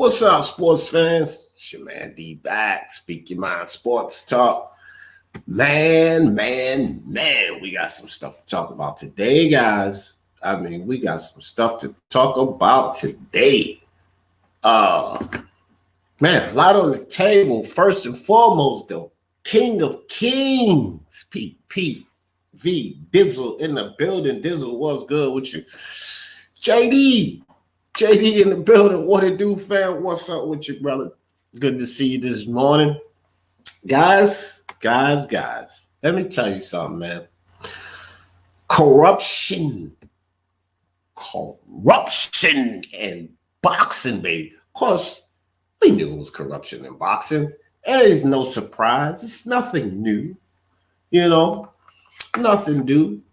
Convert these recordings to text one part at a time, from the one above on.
What's up, sports fans? It's your man D back. Speak Your Mind Sports Talk. Man, we got some stuff to talk about today, guys. We got some stuff to talk about today. Man, a lot on the table. First and foremost, though, King of Kings, PV Dizzle in the building. Dizzle, what's good with you? JD in the building. What it do, fam? What's up with you, brother? Good to see you this morning. Guys. Let me tell you something, man. Corruption in boxing, baby. Of course, we knew it was corruption in boxing. It is no surprise. It's nothing new. Nothing new.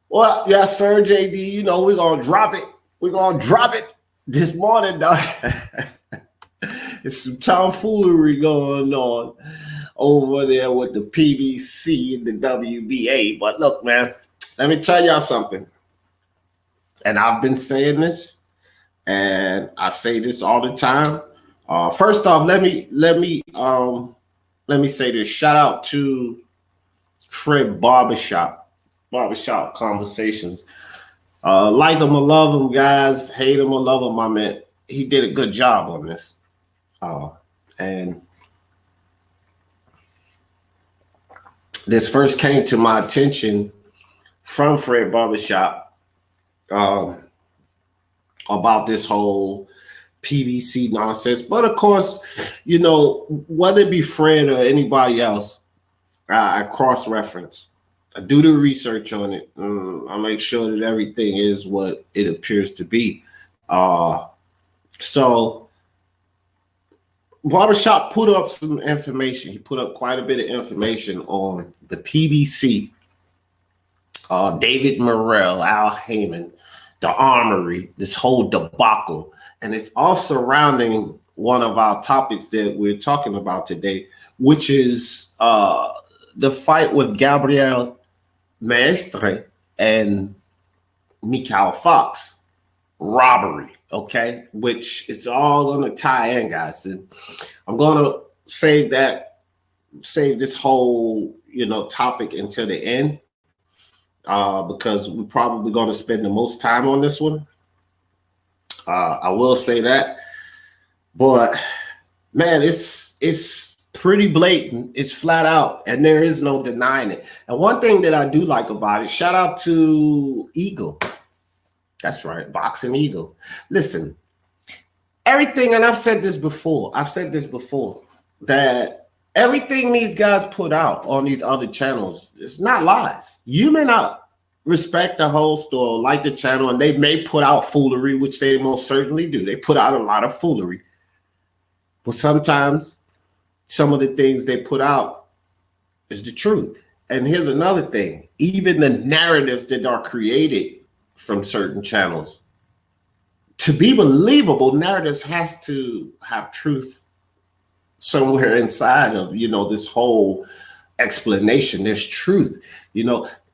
Well, yes, sir, JD. We're going to drop it. We're going to drop it this morning, dog. It's some tomfoolery going on over there with the PBC and the WBA. But look, man, let me tell y'all something. And I've been saying this, and I say this all the time. First off, let me say this. Shout out to Fred Barbershop Conversations. Like him or love him, guys. Hate him or love him, my man. He did a good job on this. And this first came to my attention from Fred Barbershop about this whole PBC nonsense. But of course, whether it be Fred or anybody else, I cross-reference. I do the research on it. I make sure that everything is what it appears to be. So Barbershop put up some information. He put up quite a bit of information on the PBC, David Morrell, Al Heyman, the Armory, this whole debacle. And it's all surrounding one of our topics that we're talking about today, which is the fight with Gabriel, Maestre, and Mykal Fox. Robbery, okay? Which it's all going to tie in, guys. And I'm going to save this whole, topic until the end because we're probably going to spend the most time on this one. I will say that. But, man, it's pretty blatant. It's flat out, and there is no denying it. And one thing that I do like about it, shout out to Eagle. That's right, Boxing Eagle. Listen, everything, and I've said this before, that everything these guys put out on these other channels, it's not lies. You may not respect the host or like the channel, and they may put out foolery, which they most certainly do. They put out a lot of foolery. But sometimes some of the things they put out is the truth. And here's another thing. Even the narratives that are created from certain channels, to be believable, narratives has to have truth somewhere inside of, this whole explanation. There's truth. It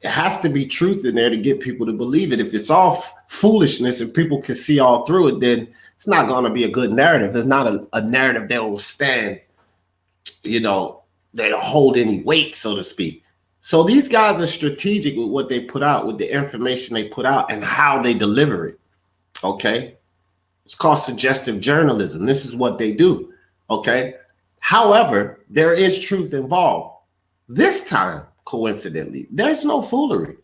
has to be truth in there to get people to believe it. If it's all foolishness and people can see all through it, then it's not going to be a good narrative. It's not a narrative that will stand, that'll hold any weight, so to speak. So these guys are strategic with what they put out, with the information they put out and how they deliver it, okay? It's called suggestive journalism. This is what they do, okay? However, there is truth involved. This time, coincidentally, there's no foolery.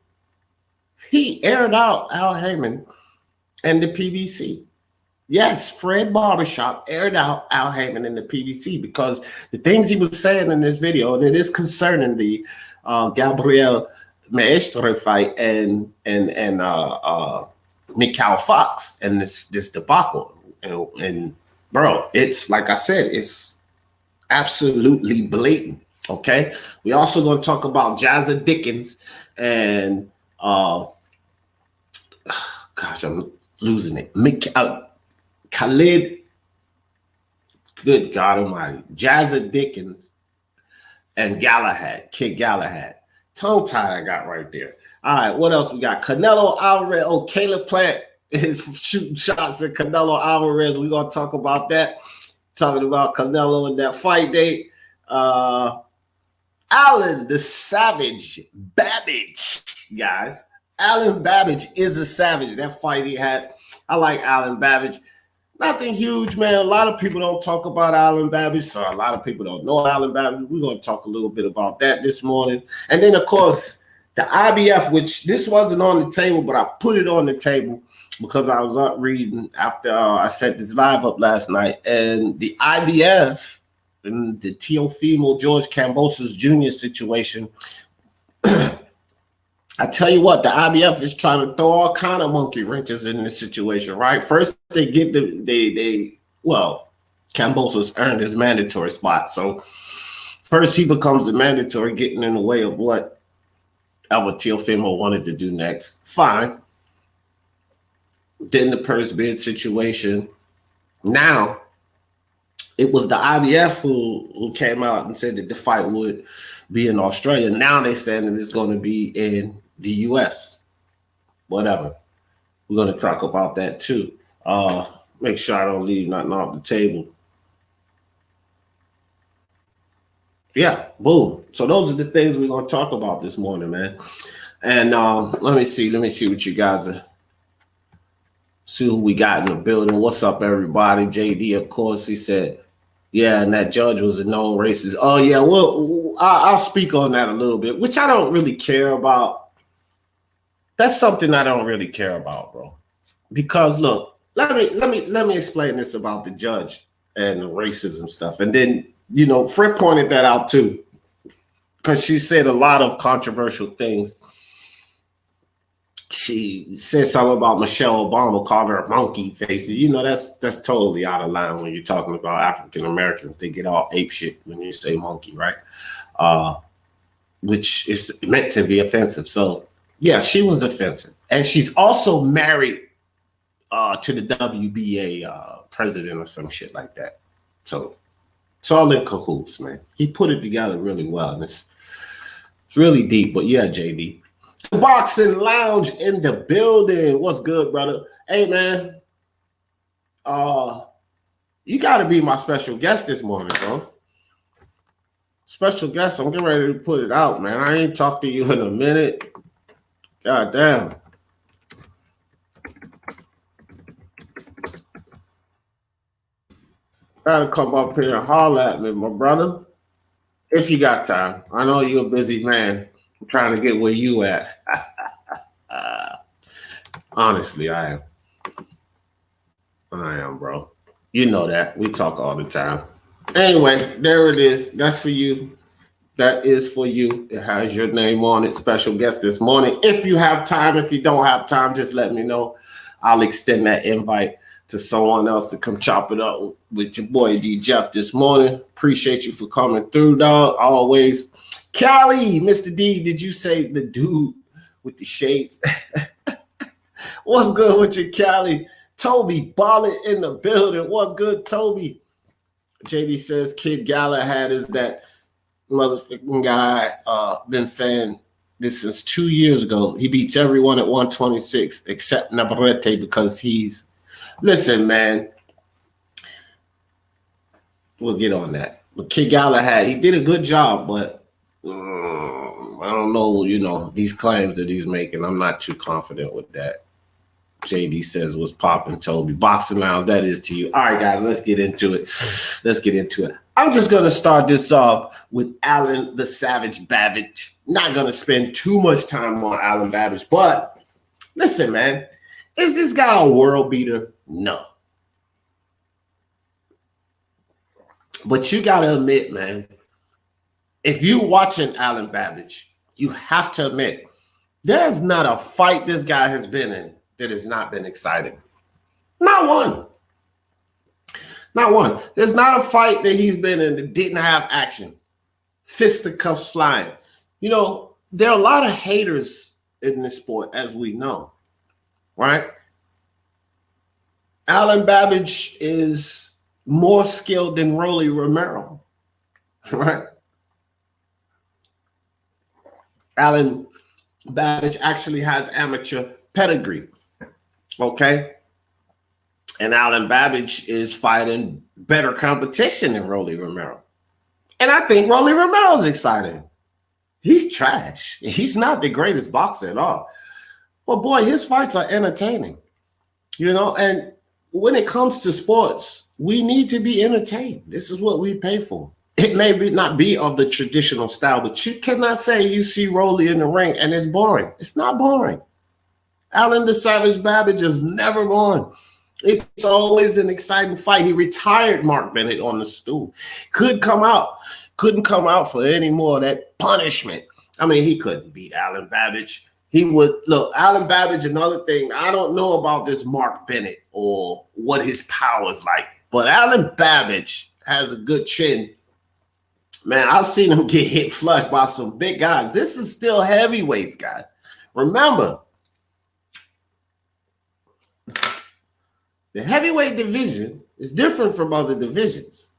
He aired out Al Heyman and the PBC. Yes, Fred Barbershop aired out Al Heyman and the PBC because the things he was saying in this video, and it is concerning the Gabriel Maestre fight and Mykal Fox and this debacle. And bro, it's like I said, it's absolutely blatant. Okay. We also going to talk about Jazza Dickens and gosh, I'm losing it. Khalid, good God Almighty, Jazza Dickens and Galahad, Kid Galahad. Tongue tie I got right there. All right, what else we got? Canelo, Alvarez, Caleb Plant, shooting shots at Canelo Alvarez. We're gonna talk about that. Talking about Canelo and that fight date. Alen the Savage Babic, guys. Alen Babic is a savage. That fight he had, I like Alen Babic. Nothing huge, man. A lot of people don't talk about Alen Babic, so a lot of people don't know Alen Babic. We're going to talk a little bit about that this morning. And then, of course, the IBF, which this wasn't on the table, but I put it on the table because I was up reading after I set this live up last night. And the IBF and the Teofimo Kambosos Jr. situation, I tell you what, the IBF is trying to throw all kind of monkey wrenches in this situation, right? First, they get Kambosos earned his mandatory spot. So first he becomes the mandatory, getting in the way of what Teofimo wanted to do next. Fine. Then the purse bid situation. Now, it was the IBF who came out and said that the fight would be in Australia. Now they're saying that it's going to be in the U.S. Whatever. We're going to talk about that too. Make sure I don't leave nothing off the table. Yeah, boom. So those are the things we're going to talk about this morning, man. And let me see what you guys are. See who we got in the building. What's up, everybody? JD, of course, he said, yeah, and that judge was a known racist. Oh, yeah, well, I'll speak on that a little bit, which I don't really care about. That's something I don't really care about, bro. Because look, let me explain this about the judge and the racism stuff. And then, you know, Fred pointed that out too, because she said a lot of controversial things. She said something about Michelle Obama, called her monkey faces. You know, that's totally out of line when you're talking about African Americans. They get all ape shit when you say monkey, right? Which is meant to be offensive. So yeah, she was offensive. And she's also married to the WBA president or some shit like that. So it's all in cahoots, man. He put it together really well. And it's really deep. But yeah, JD. The Boxing Lounge in the building. What's good, brother? Hey, man. You got to be my special guest this morning, bro. Special guest. I'm getting ready to put it out, man. I ain't talked to you in a minute. God damn. Gotta come up here and holler at me, my brother. If you got time. I know you're a busy man. I'm trying to get where you at. Honestly, I am, bro. You know that. We talk all the time. Anyway, there it is. That's for you. That is for you. It has your name on it. Special guest this morning. If you have time, if you don't have time, just let me know. I'll extend that invite to someone else to come chop it up with your boy D Jeff this morning. Appreciate you for coming through, dog. Always. Cali, Mr. D, did you say the dude with the shades? What's good with you, Cali? Toby, Ballin in the building. What's good, Toby? JD says Kid Galahad is that motherfucking guy. Been saying this since 2 years ago. He beats everyone at 126 except Navarrete because he's. Listen, man. We'll get on that. But Kid Galahad, he did a good job, but I don't know, you know, these claims that he's making. I'm not too confident with that. JD says what's popping, Toby. Boxing Lounge, that is to you. All right, guys, let's get into it. I'm just going to start this off with Alen the Savage Babic. Not going to spend too much time on Alen Babic, but listen, man, is this guy a world beater? No. But you got to admit, man, if you're watching Alen Babic, you have to admit there's not a fight this guy has been in that has not been exciting. Not one. Not one. There's not a fight that he's been in that didn't have action. Fisticuffs flying. You know, there are a lot of haters in this sport, as we know, right? Alen Babic is more skilled than Rolly Romero, right? Alen Babic actually has amateur pedigree. Okay. And Alen Babic is fighting better competition than Rolly Romero. And I think Rolly Romero's exciting. He's trash. He's not the greatest boxer at all. But boy, his fights are entertaining. You know, and when it comes to sports, we need to be entertained. This is what we pay for. It may not be of the traditional style, but you cannot say you see Rolly in the ring and it's boring. It's not boring. Alen the Savage Babic is never boring. It's always an exciting fight. He retired Mark Bennett on the stool. Couldn't come out for any more of that punishment. I mean, he couldn't beat Alen Babic. He would look, Alen Babic, another thing, I don't know about this Mark Bennett or what his power is like, but Alen Babic has a good chin. Man, I've seen him get hit flush by some big guys. This is still heavyweights, guys. Remember, the heavyweight division is different from other divisions.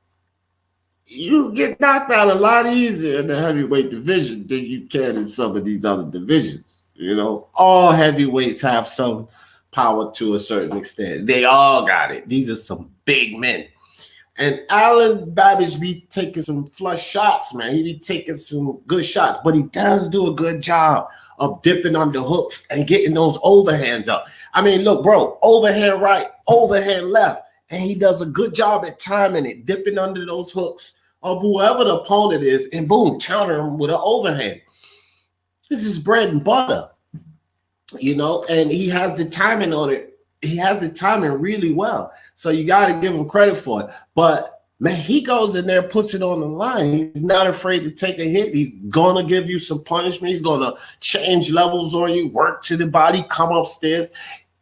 You get knocked out a lot easier in the heavyweight division than you can in some of these other divisions. You know, all heavyweights have some power to a certain extent. They all got it. These are some big men. And Alen Babic be taking some flush shots, man. He be taking some good shots, but he does do a good job of dipping under hooks and getting those overhands up. I mean, look, bro, overhand right, overhand left, and he does a good job at timing it, dipping under those hooks of whoever the opponent is, and boom, counter him with an overhand. This is bread and butter, you know, and he has the timing on it. He has the timing really well. So you got to give him credit for it. But, man, he goes in there, puts it on the line. He's not afraid to take a hit. He's going to give you some punishment. He's going to change levels on you, work to the body, come upstairs.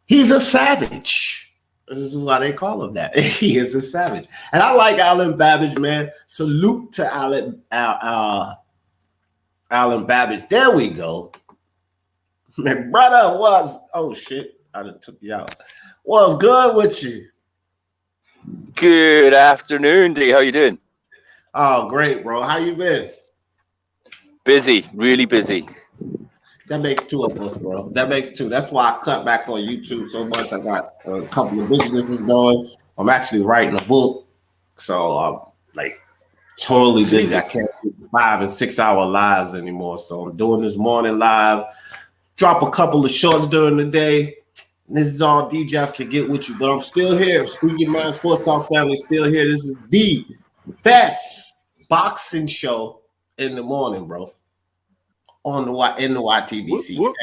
He's a savage. This is why they call him that. He is a savage. And I like Alen Babic, man. Salute to Alen Babic. There we go. My brother was, oh, shit. I done took you out. What's good with you? Good afternoon, D. How you doing? Oh, great, bro. How you been? Busy, really busy. That makes two of us, bro. That makes two. That's why I cut back on YouTube so much. I got a couple of businesses going. I'm actually writing a book. So I'm like totally busy. I can't do 5 and 6 hour lives anymore. So I'm doing this morning live. Drop a couple of shorts during the day. This is all DJF can get with you, but I'm still here. Speaking Mind Sports Talk family, still here. This is the best boxing show in the morning, bro. In the YTBC. Whoop.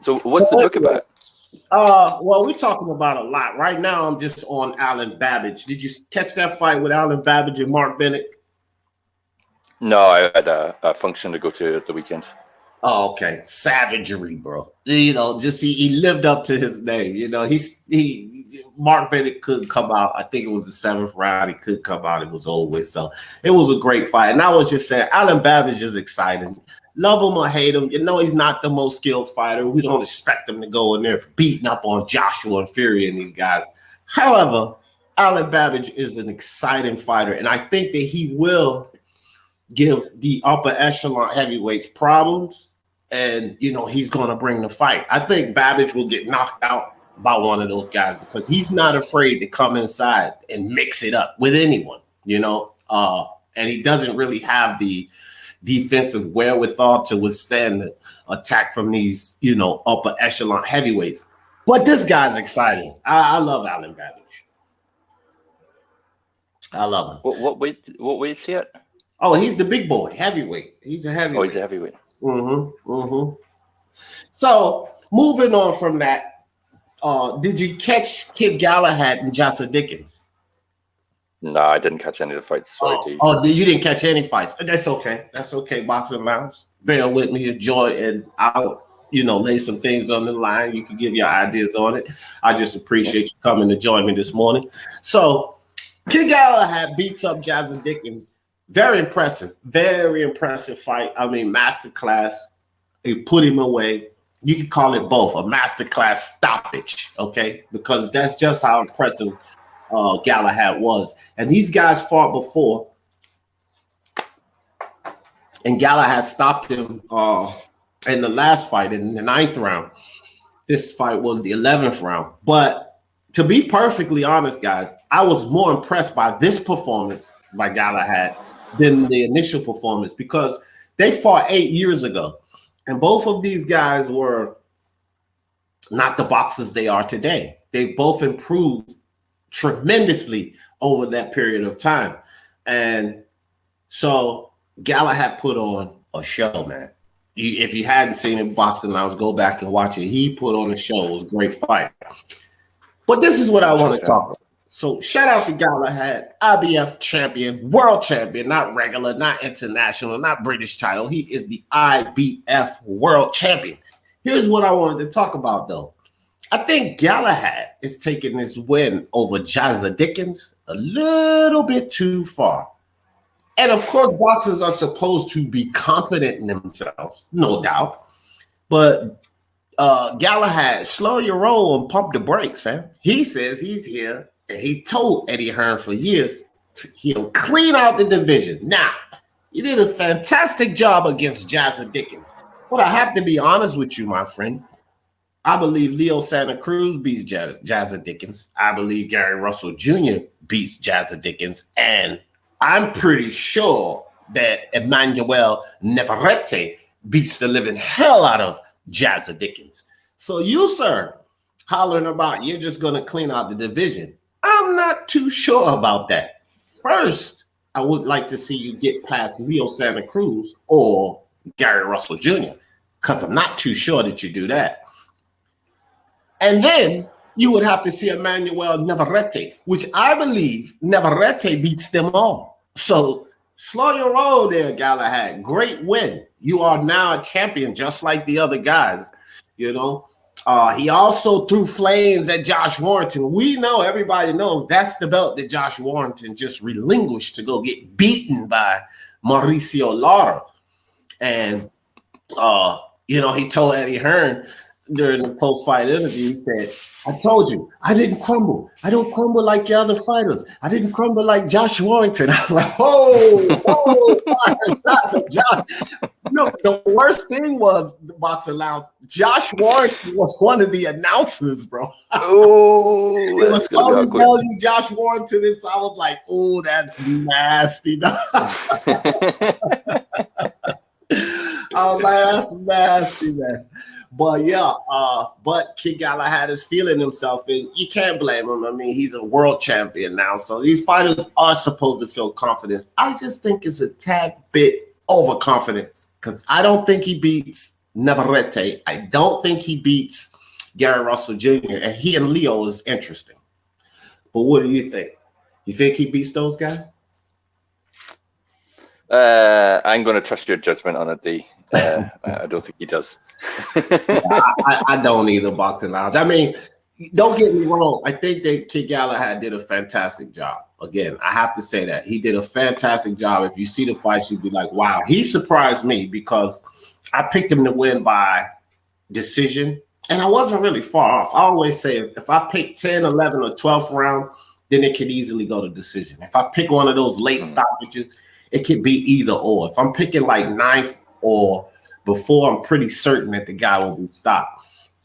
So what's the book about? Well, we're talking about a lot. Right now, I'm just on Alen Babic. Did you catch that fight with Alen Babic and Mark Bennett? No, I had a function to go to at the weekend. Oh, okay. Savagery, bro. You know, just he lived up to his name. You know, Mark Bennett couldn't come out. I think it was the 7th round. He couldn't come out. It was over with. So it was a great fight. And I was just saying, Alen Babic is exciting. Love him or hate him. You know, he's not the most skilled fighter. We don't expect him to go in there beating up on Joshua and Fury and these guys. However, Alen Babic is an exciting fighter. And I think that he will give the upper echelon heavyweights problems, and you know he's going to bring the fight. I think Babic will get knocked out by one of those guys because he's not afraid to come inside and mix it up with anyone, you know, and he doesn't really have the defensive wherewithal to withstand the attack from these, you know, upper echelon heavyweights. But this guy's exciting. I love Alen Babic. I love him. What weight is he at? Oh, he's the big boy, heavyweight. He's a heavyweight. Oh, he's a heavyweight. So, moving on from that, did you catch Kid Galahad and Jazza Dickens? No, I didn't catch any of the fights. Sorry, T. Oh, you didn't catch any fights. That's okay. That's okay, Boxing Lounge. Bear with me, enjoy, and I'll, you know, lay some things on the line. You can give your ideas on it. I just appreciate you coming to join me this morning. So, Kid Galahad beats up Jazza Dickens. Very impressive fight. I mean, masterclass. He put him away. You can call it both, a masterclass stoppage, okay? Because that's just how impressive Galahad was. And these guys fought before, and Galahad stopped him in the last fight in the 9th round. This fight was the 11th round. But to be perfectly honest, guys, I was more impressed by this performance by Galahad than the initial performance because they fought 8 years ago. And both of these guys were not the boxers they are today. They both improved tremendously over that period of time. And so Galahad put on a show, man. If you hadn't seen it boxing, I was go back and watch it. He put on a show. It was a great fight. But this is what I want to talk about. So shout out to Galahad, IBF champion, world champion, not regular, not international, not British title. He is the IBF world champion. Here's what I wanted to talk about, though. I think Galahad is taking this win over Jazza Dickens a little bit too far. And of course, boxers are supposed to be confident in themselves, no doubt. But Galahad, slow your roll and pump the brakes, fam. He says he's here, and he told Eddie Hearn for years he'll clean out the division. Now, he did a fantastic job against Jazza Dickens. But I have to be honest with you, my friend. I believe Leo Santa Cruz beats Jazza Dickens. I believe Gary Russell Jr. beats Jazza Dickens. And I'm pretty sure that Emmanuel Navarrete beats the living hell out of Jazza Dickens. So you, sir, hollering about you're just going to clean out the division. I'm not too sure about that. First, I would like to see you get past Leo Santa Cruz or Gary Russell Jr. because I'm not too sure that you do that. And then you would have to see Emmanuel Navarrete, which I believe Navarrete beats them all. So slow your roll there, Galahad. Great win. You are now a champion, just like the other guys. You know, he also threw flames at Josh Warrington. We know, everybody knows that's the belt that Josh Warrington just relinquished to go get beaten by Mauricio Lara. And, you know, he told Eddie Hearn during the post-fight interview, he said, I told you, I didn't crumble. I don't crumble like the other fighters. I didn't crumble like Josh Warrington. I was like, Josh. Look, the worst thing was the Boxing Lounge. Josh Warrington was one of the announcers, bro. Oh, it was Tony Belly, Josh Warrington. And so I was like, oh, that's nasty. I was like, that's nasty, man. But yeah, but Kid Galahad is feeling himself, and you can't blame him. I mean, he's a world champion now, so these fighters are supposed to feel confidence. I just think it's a tad bit overconfidence because I don't think he beats Navarrete. I don't think he beats Gary Russell Jr. And he and Leo is interesting. But what do you think? You think he beats those guys? I'm going to trust your judgment on it, D. I don't think he does. I don't either, Boxing Lounge. I mean, don't get me wrong. I think that Kid Galahad did a fantastic job. Again, I have to say that. He did a fantastic job. If you see the fights, you'd be like, wow. He surprised me because I picked him to win by decision, and I wasn't really far off. I always say if I pick 10, 11, or 12th round, then it could easily go to decision. If I pick one of those late stoppages, it could be either or. If I'm picking like 9th or before, I'm pretty certain that the guy will be stopped.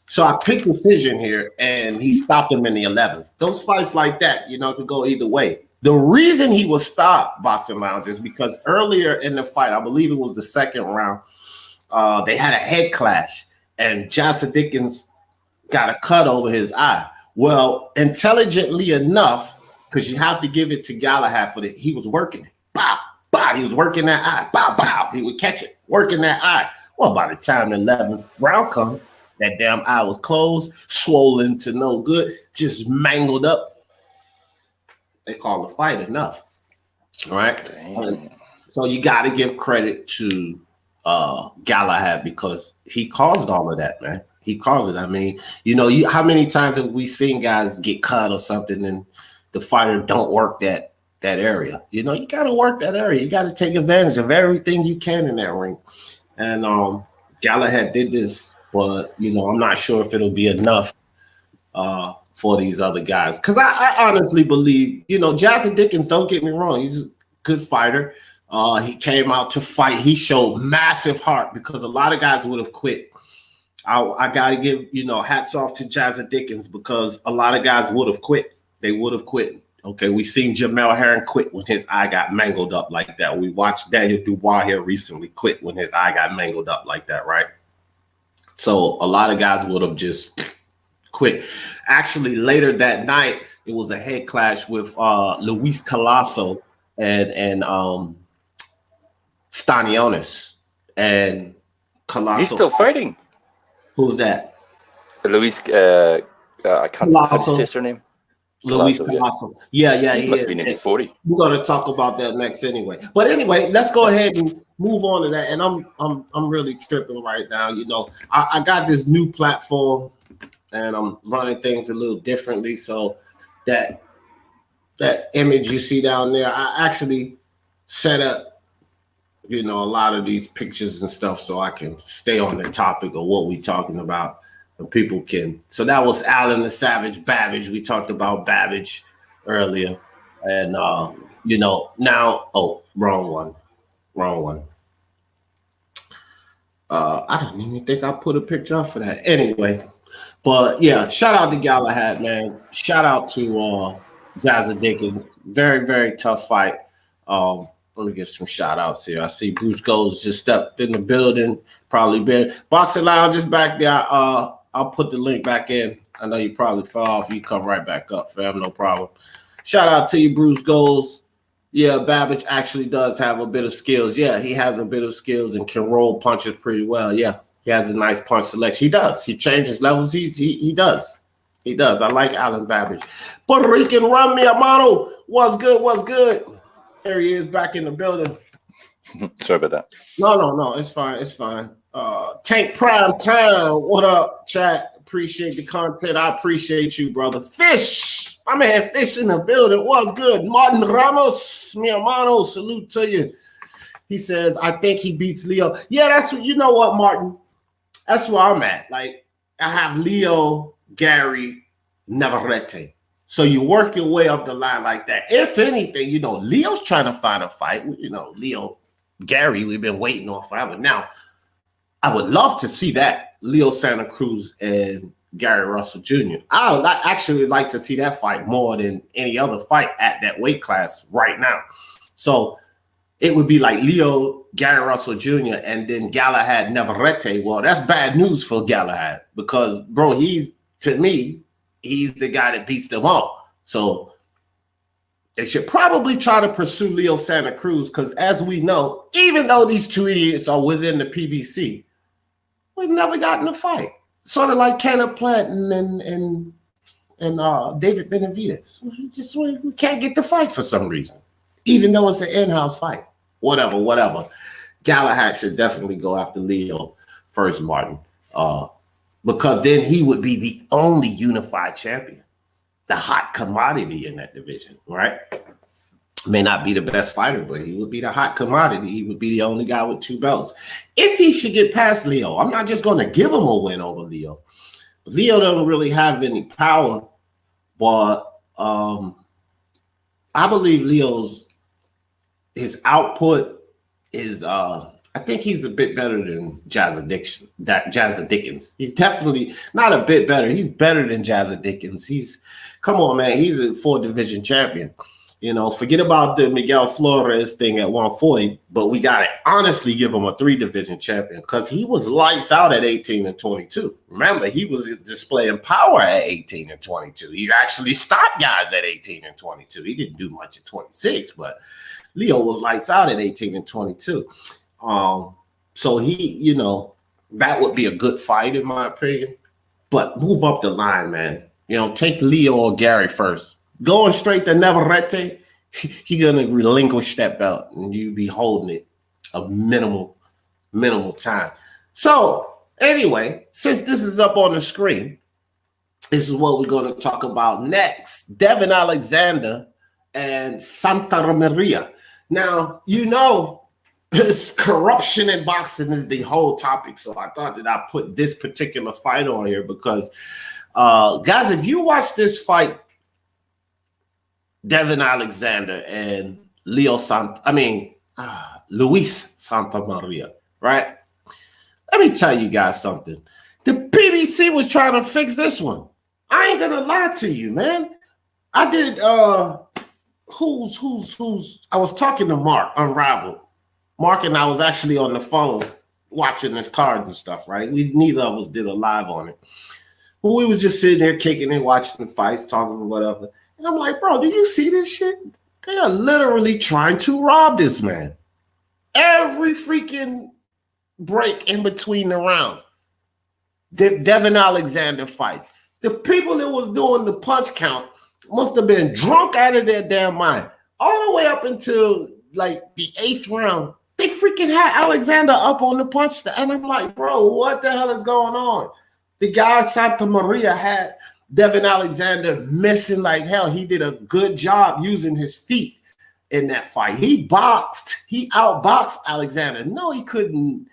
So I picked decision here, and he stopped him in the 11th. Those fights like that, you know, could go either way. The reason he was stopped, Boxing Lounge, is because earlier in the fight, I believe it was the 2nd round, they had a head clash, and Jazza Dickens got a cut over his eye. Well, intelligently enough, because you have to give it to Galahad for that, he was working it. Bow, bow. He was working that eye. Bow, bow. He would catch it, working that eye. Well, by the time the 11th round comes, that damn eye was closed, swollen to no good, just mangled up. They call the fight enough. All right? So you got to give credit to Galahad because he caused all of that, man. He caused it. I mean, you know, how many times have we seen guys get cut or something and the fighter don't work that area? You know, you got to work that area. You got to take advantage of everything you can in that ring. And Galahad did this, but, you know, I'm not sure if it'll be enough for these other guys. Because I honestly believe, you know, Jazza Dickens, don't get me wrong, he's a good fighter. He came out to fight. He showed massive heart because a lot of guys would have quit. I got to give, hats off to Jazza Dickens because a lot of guys would have quit. They would have quit. Okay, we seen Jamel Herring quit when his eye got mangled up like that. We watched Daniel Dubois here recently quit when his eye got mangled up like that, right? So a lot of guys would have just quit. Actually, later that night, it was a head clash with Luis Colasso and Stanionis. And Colasso. He's still fighting. Who's that? Luis, I can't how to say his surname. Luis Colasso. Yeah. He must be nearly 40. We're gonna talk about that next anyway. But anyway, let's go ahead and move on to that. And I'm really tripping right now. I got this new platform and I'm running things a little differently. So that image you see down there, I actually set up a lot of these pictures and stuff so I can stay on the topic of what we're talking about. And people can. So that was Alen the Savage Babic. We talked about Babic earlier. And, now, wrong one. I don't even think I put a picture up for that. Anyway, but yeah, shout out to Galahad, man. Shout out to Jazza Dickens. Very, very tough fight. Let me get some shout outs here. I see Bruce Goes just stepped in the building. Probably been Boxing Lounge is back there. I'll put the link back in. I know you probably fell off. You come right back up, fam. No problem. Shout out to you, Bruce Goes. Yeah, Babic actually does have a bit of skills. Yeah, he has a bit of skills and can roll punches pretty well. Yeah, he has a nice punch selection. He does. He changes levels. He does. He does. I like Alen Babic. Puerto Rican Run, mi hermano. What's good? What's good? There he is back in the building. Sorry about that. No. It's fine. It's fine. Tank Prime Time. What up, chat? Appreciate the content. I appreciate you, brother. Fish. My man Fish in the building. What's good? Martin Ramos, mi hermano. Salute to you. He says, I think he beats Leo. Yeah, that's you know what, Martin? That's where I'm at. Like, I have Leo, Gary, Navarrete. So you work your way up the line like that. If anything, Leo's trying to find a fight. Leo, Gary, we've been waiting on forever. Now, I would love to see that. Leo Santa Cruz and Gary Russell Jr. I would actually like to see that fight more than any other fight at that weight class right now. So it would be like Leo, Gary Russell Jr., and then Galahad Navarrete. Well, that's bad news for Galahad because, bro, to me, he's the guy that beats them all. So they should probably try to pursue Leo Santa Cruz because, as we know, even though these two idiots are within the PBC, we've never gotten a fight. Sort of like Caleb Plant and David Benavidez. We can't get the fight for some reason, even though it's an in-house fight. Whatever. Galahad should definitely go after Leo first, Martin. Because then he would be the only unified champion, the hot commodity in that division, right? May not be the best fighter, but he would be the hot commodity. He would be the only guy with 2 belts. If he should get past Leo, I'm not just going to give him a win over Leo. Leo doesn't really have any power, but I believe his output is I think he's a bit better than Jazza Dickens. He's definitely not a bit better. He's better than Jazza Dickens. Come on, man. He's a 4-division champion. Forget about the Miguel Flores thing at 140, but we got to honestly give him a 3-division champion because he was lights out at 18 and 22. Remember, he was displaying power at 18 and 22. He actually stopped guys at 18 and 22. He didn't do much at 26, but Leo was lights out at 18 and 22. So he, that would be a good fight in my opinion. But move up the line, man. Take Leo or Gary first. Going straight to Navarrete, you're gonna relinquish that belt and you be holding it a minimal time. So anyway, since this is up on the screen, this is what we're going to talk about next. Devin Alexander and Santamaria. Now, this corruption in boxing is the whole topic. So I thought that I put this particular fight on here because, guys, if you watch this fight, Devin Alexander and Luis Santamaria, right? Let me tell you guys something. The PBC was trying to fix this one. I ain't gonna lie to you, man. I did who's I was talking to Mark, Unrivaled. Mark and I was actually on the phone watching this card and stuff, right? Neither of us did a live on it. But we was just sitting there kicking and watching the fights, talking or whatever. And I'm like, bro, do you see this shit? They are literally trying to rob this man. Every freaking break in between the rounds. The Devin Alexander fight. The people that was doing the punch count must have been drunk out of their damn mind. All the way up until like the 8th round, they freaking had Alexander up on the punch stand. And I'm like, bro, what the hell is going on? The guy Santamaria had Devin Alexander missing like hell. He did a good job using his feet in that fight. He outboxed Alexander. No, he couldn't.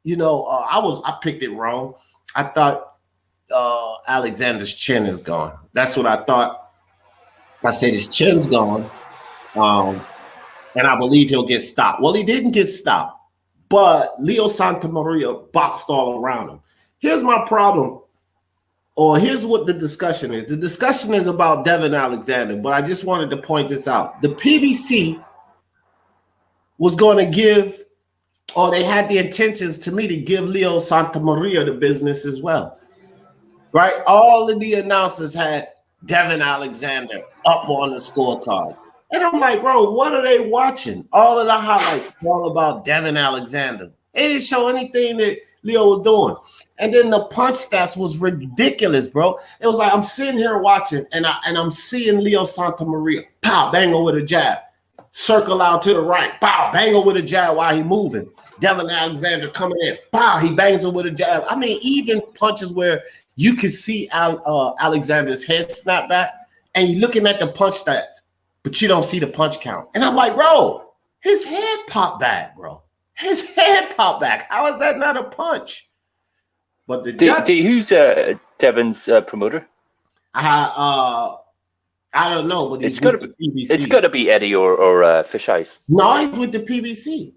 You know, I picked it wrong. I thought Alexander's chin is gone. That's what I thought. I said his chin's gone. And I believe he'll get stopped. Well, he didn't get stopped, but Leo Santamaria boxed all around him. Here's my problem, or here's what the discussion is. The discussion is about Devin Alexander, but I just wanted to point this out. The PBC was going to give, or they had the intentions to me to give Leo Santamaria the business as well, right? All of the announcers had Devin Alexander up on the scorecards. And I'm like, bro, what are they watching? All of the highlights all about Devin Alexander. They didn't show anything that Leo was doing. And then the punch stats was ridiculous, bro. It was like I'm sitting here watching, and I'm seeing Leo Santamaria, pow, banger with a jab, circle out to the right, pow, banger with a jab while he moving. Devin Alexander coming in, pow, he bangs him with a jab. I mean, even punches where you can see Alexander's head snap back, and you're looking at the punch stats, but you don't see the punch count. And I'm like, bro, his head popped back, bro. His head popped back. How is that not a punch? But the judge, who's Devin's promoter? I don't know, but it's got to be PBC. It's got to be Eddie or Fish Eyes. No, he's with the PBC.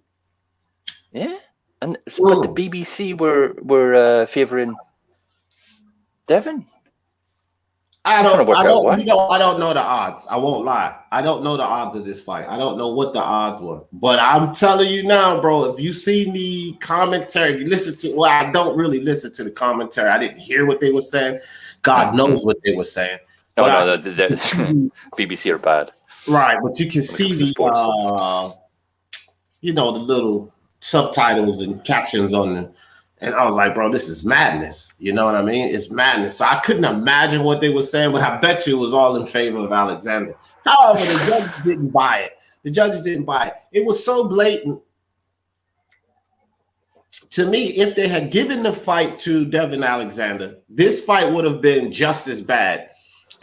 Yeah, but the BBC were favoring Devin. I don't know the odds. I won't lie. I don't know the odds of this fight. I don't know what the odds were. But I'm telling you now, bro, if you see the commentary, if you listen to, well, I don't really listen to the commentary. I didn't hear what they were saying. God knows what they were saying. No, the BBC are bad. Right, but you can see the, the little subtitles and captions on the. And I was like, bro, this is madness. You know what I mean? It's madness. So I couldn't imagine what they were saying, but I bet you it was all in favor of Alexander. However, the judges didn't buy it. The judges didn't buy it. It was so blatant. To me, if they had given the fight to Devin Alexander, this fight would have been just as bad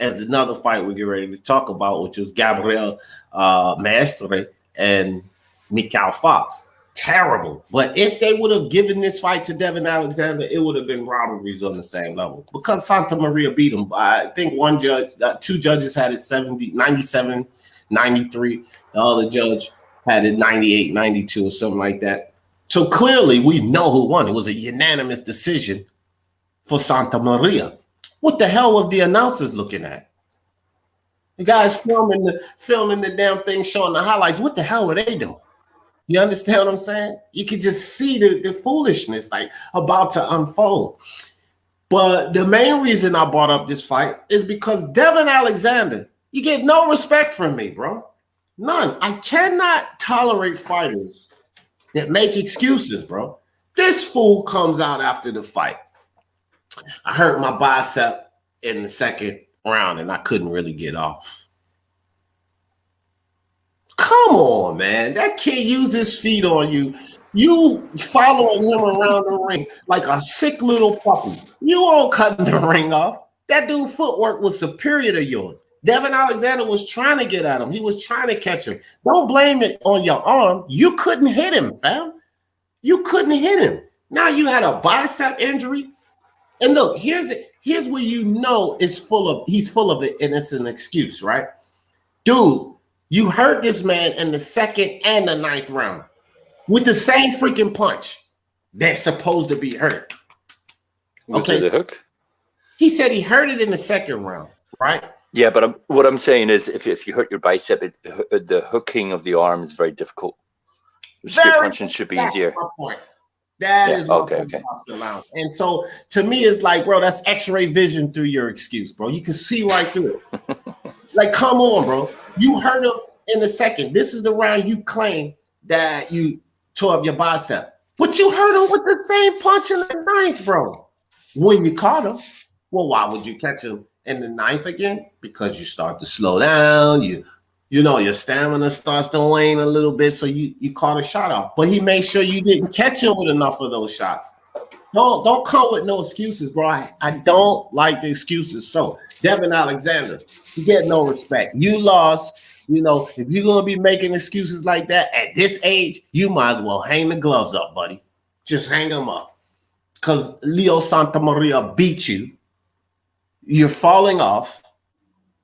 as another fight we get ready to talk about, which was Gabriel Maestre and Mykal Fox. Terrible. But if they would have given this fight to Devin Alexander, it would have been robberies on the same level. Because Santamaria beat him by, I think two judges had it 97, 93. The other judge had it 98, 92 or something like that. So clearly we know who won. It was a unanimous decision for Santamaria. What the hell was the announcers looking at? The guys filming the damn thing, showing the highlights. What the hell were they doing? You understand what I'm saying? You could just see the foolishness like about to unfold. But the main reason I brought up this fight is because Devin Alexander, you get no respect from me, bro. None. I cannot tolerate fighters that make excuses, bro. This fool comes out after the fight. I hurt my bicep in the second round and I couldn't really get off. Come on, man. That kid used his feet on you. You following him around the ring like a sick little puppy. You won't cut the ring off. That dude's footwork was superior to yours. Devin Alexander was trying to get at him. He was trying to catch him. Don't blame it on your arm. You couldn't hit him, fam. You couldn't hit him. Now you had a bicep injury. And look, here's where you know he's full of it and it's an excuse, right? Dude You hurt this man in the 2nd and the 9th round with the same freaking punch. They're supposed to be hurt. Was it the hook? He said he hurt it in the 2nd round, right? Yeah, but what I'm saying is, if you hurt your bicep, the hooking of the arm is very difficult. Straight punching should be easier. My point. That is my point. And so to me, it's like, bro, that's X-ray vision through your excuse, bro. You can see right through it. Like, come on, bro. You hurt him in the 2nd. This is the round you claim that you tore up your bicep. But you hurt him with the same punch in the 9th, bro. When you caught him, well, why would you catch him in the 9th again? Because you start to slow down. You know, your stamina starts to wane a little bit, so you caught a shot off. But he made sure you didn't catch him with enough of those shots. Don't come with no excuses, bro. I don't like the excuses. So, Devin Alexander, you get no respect. You lost. You know, if you're going to be making excuses like that at this age, you might as well hang the gloves up, buddy. Just hang them up. Because Leo Santamaria beat you. You're falling off.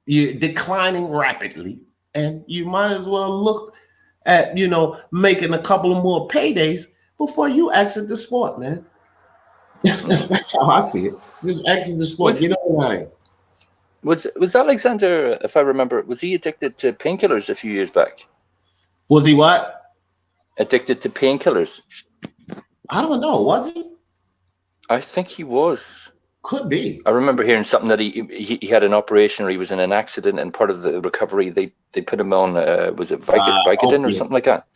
You're declining rapidly. And you might as well look at, you know, making a couple of more paydays before you exit the sport, man. That's how I see it. Just exit the sport. Get on out of here. Was Alexander, if I remember, was he addicted to painkillers a few years back? Was he what? Addicted to painkillers. I don't know. Was he? I think he was. Could be. I remember hearing something that he had an operation or he was in an accident, and part of the recovery they put him on was it Vicodin or something like that.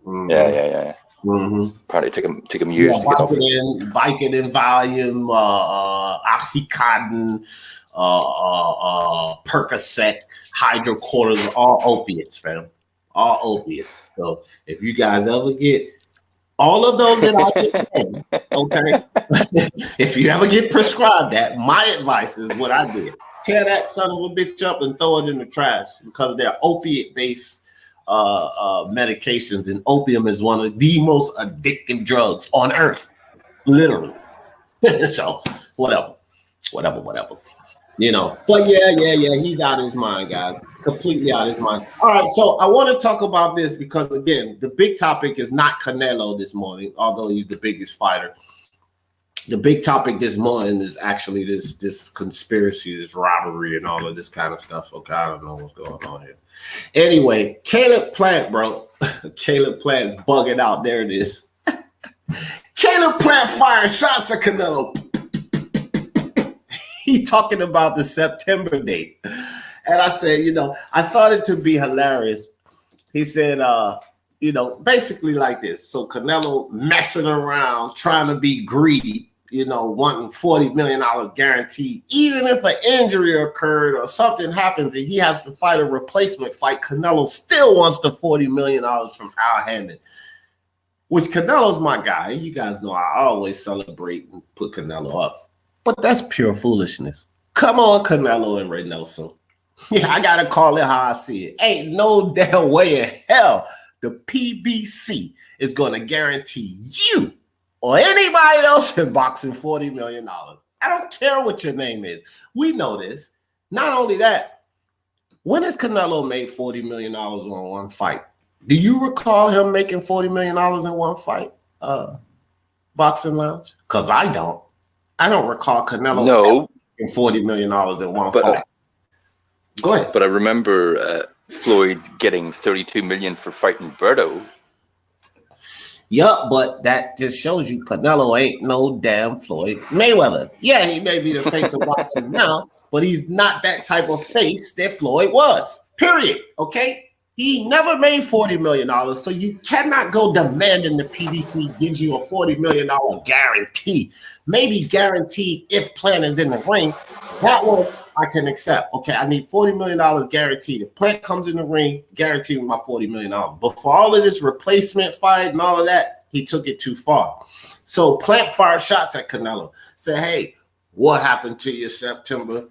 Mm-hmm. Yeah. Mm-hmm. Probably took him years to get off. Vicodin, Valium, Oxycontin, Percocet, hydrocortisone, all opiates, fam. All opiates. So if you guys ever get all of those that I just said, okay, if you ever get prescribed that, my advice is what I did. Tear that son of a bitch up and throw it in the trash, because they're opiate-based medications, and opium is one of the most addictive drugs on earth, literally. So whatever. You know, but yeah, he's out of his mind, guys. Completely out of his mind. All right, so I want to talk about this because, again, the big topic is not Canelo this morning, although he's the biggest fighter. The big topic this morning is actually this conspiracy, this robbery, and all of this kind of stuff. Okay, I don't know what's going on here. Anyway, Caleb Plant, bro. Caleb Plant's bugging out. There it is. Caleb Plant firing shots at Canelo. He talking about the September date. And I said, you know, I thought it to be hilarious. He said, you know, basically like this. So Canelo messing around, trying to be greedy, you know, wanting $40 million guaranteed. Even if an injury occurred or something happens and he has to fight a replacement fight, Canelo still wants the $40 million from Al Hammond, which Canelo's my guy. You guys know I always celebrate and put Canelo up. But that's pure foolishness. Come on, Canelo and Ray Nelson. Yeah, I got to call it how I see it. Ain't no damn way in hell the PBC is going to guarantee you or anybody else in boxing $40 million. I don't care what your name is. We know this. Not only that, when has Canelo made $40 million on one fight? Do you recall him making $40 million in one fight, Boxing Lounge? Because I don't. I don't recall Canelo making $40 million in one fight. Go ahead. But I remember Floyd getting $32 million for fighting Berto. Yup, but that just shows you Canelo ain't no damn Floyd Mayweather. Yeah, he may be the face of boxing now, but he's not that type of face that Floyd was. Period. Okay? He never made $40 million, so you cannot go demanding the PBC gives you a $40 million guarantee. Maybe guaranteed if Plant is in the ring. That one I can accept. Okay, I need $40 million guaranteed. If Plant comes in the ring, guarantee me my $40 million. But for all of this replacement fight and all of that, he took it too far. So Plant fired shots at Canelo. Said, hey, what happened to your September,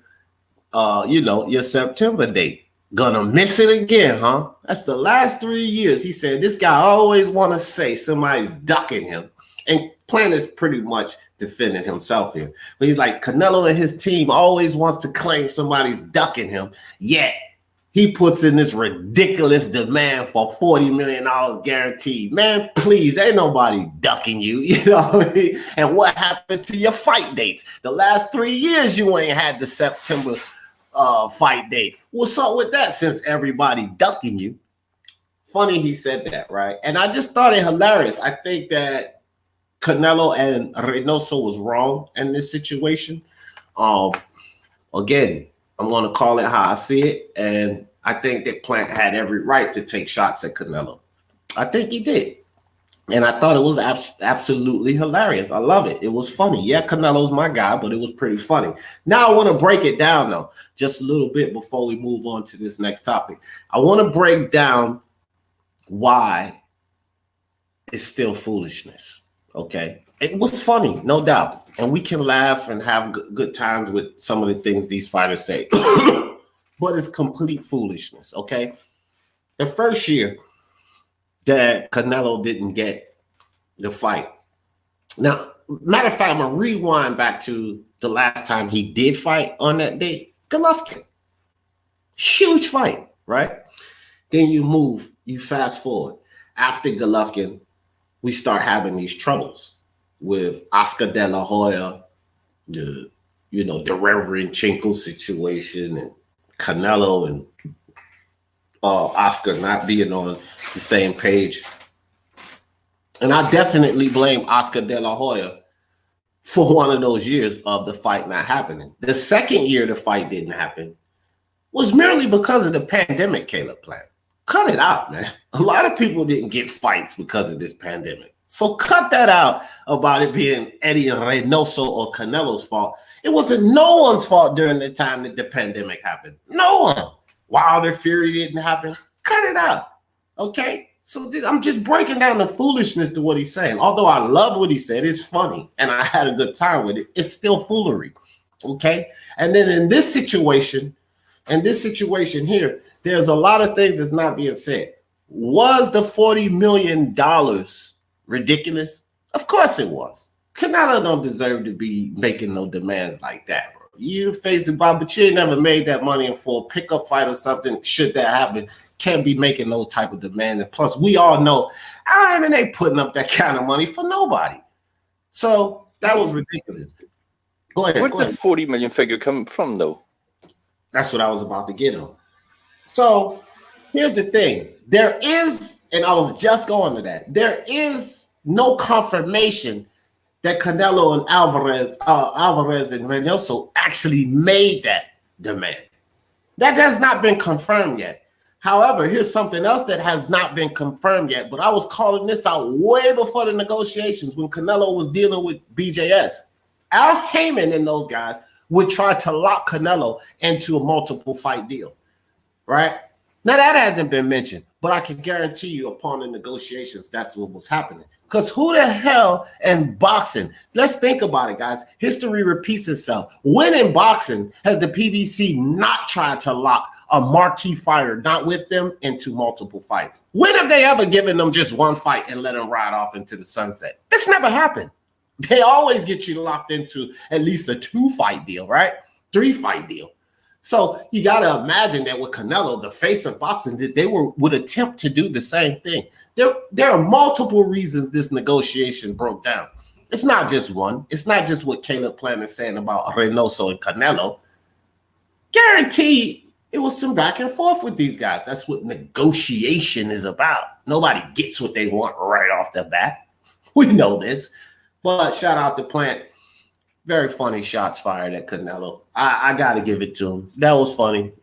your September date? Gonna miss it again, huh? That's the last 3 years. He said this guy always want to say somebody's ducking him. And Plant is pretty much defending himself here. But he's like, Canelo and his team always wants to claim somebody's ducking him. Yet he puts in this ridiculous demand for $40 million guaranteed. Man, please, ain't nobody ducking you. You know what I mean? And what happened to your fight dates? The last 3 years, you ain't had the September fight date. What's up with that since everybody ducking you? Funny he said that, right? And I just thought it hilarious. I think that Canelo and Reynoso was wrong in this situation. Again, I'm going to call it how I see it. And I think that Plant had every right to take shots at Canelo. I think he did. And I thought it was absolutely hilarious. I love it. It was funny. Yeah, Canelo's my guy, but it was pretty funny. Now I want to break it down, though, just a little bit before we move on to this next topic. I want to break down why it's still foolishness. Okay. It was funny, no doubt. And we can laugh and have good times with some of the things these fighters say. But it's complete foolishness, okay? The first year that Canelo didn't get the fight. Now, matter of fact, I'm going to rewind back to the last time he did fight on that date. Golovkin. Huge fight, right? Then you fast forward. After Golovkin, we start having these troubles with Oscar De La Hoya, the Reverend Chinko situation, and Canelo and Oscar not being on the same page. And I definitely blame Oscar De La Hoya for one of those years of the fight not happening. The second year the fight didn't happen was merely because of the pandemic, Caleb Plant. Cut it out, man. A lot of people didn't get fights because of this pandemic. So cut that out about it being Eddie Reynoso or Canelo's fault. It wasn't no one's fault during the time that the pandemic happened. No one. Wilder Fury didn't happen. Cut it out. Okay? So I'm just breaking down the foolishness to what he's saying. Although I love what he said, it's funny, and I had a good time with it. It's still foolery. Okay? And then in this situation here, there's a lot of things that's not being said. Was the $40 million ridiculous? Of course it was. Canelo don't deserve to be making no demands like that, bro. You face the Bob, but you ain't never made that money and for a pickup fight or something, should that happen, can't be making those type of demands. And plus, we all know, I mean, they putting up that kind of money for nobody. So that was ridiculous. Go ahead. Where did the 40 million figure come from, though? That's what I was about to get on. So here's the thing. There is, and I was just going to that, there is no confirmation that Canelo and Alvarez and Reynoso actually made that demand. That has not been confirmed yet. However, here's something else that has not been confirmed yet, but I was calling this out way before the negotiations when Canelo was dealing with BJS. Al Heyman and those guys would try to lock Canelo into a multiple fight deal, right? Now, that hasn't been mentioned, but I can guarantee you upon the negotiations, that's what was happening. Because who the hell in boxing? Let's think about it, guys. History repeats itself. When in boxing has the PBC not tried to lock a marquee fighter, not with them, into multiple fights? When have they ever given them just one fight and let them ride off into the sunset? This never happened. They always get you locked into at least a 2-fight deal, right? 3-fight deal. So you got to imagine that with Canelo, the face of boxing, that they would attempt to do the same thing. There are multiple reasons this negotiation broke down. It's not just one. It's not just what Caleb Plant is saying about Reynoso and Canelo. Guaranteed, it was some back and forth with these guys. That's what negotiation is about. Nobody gets what they want right off the bat. We know this. But shout out to Plant. Very funny shots fired at Canelo. I got to give it to him. That was funny,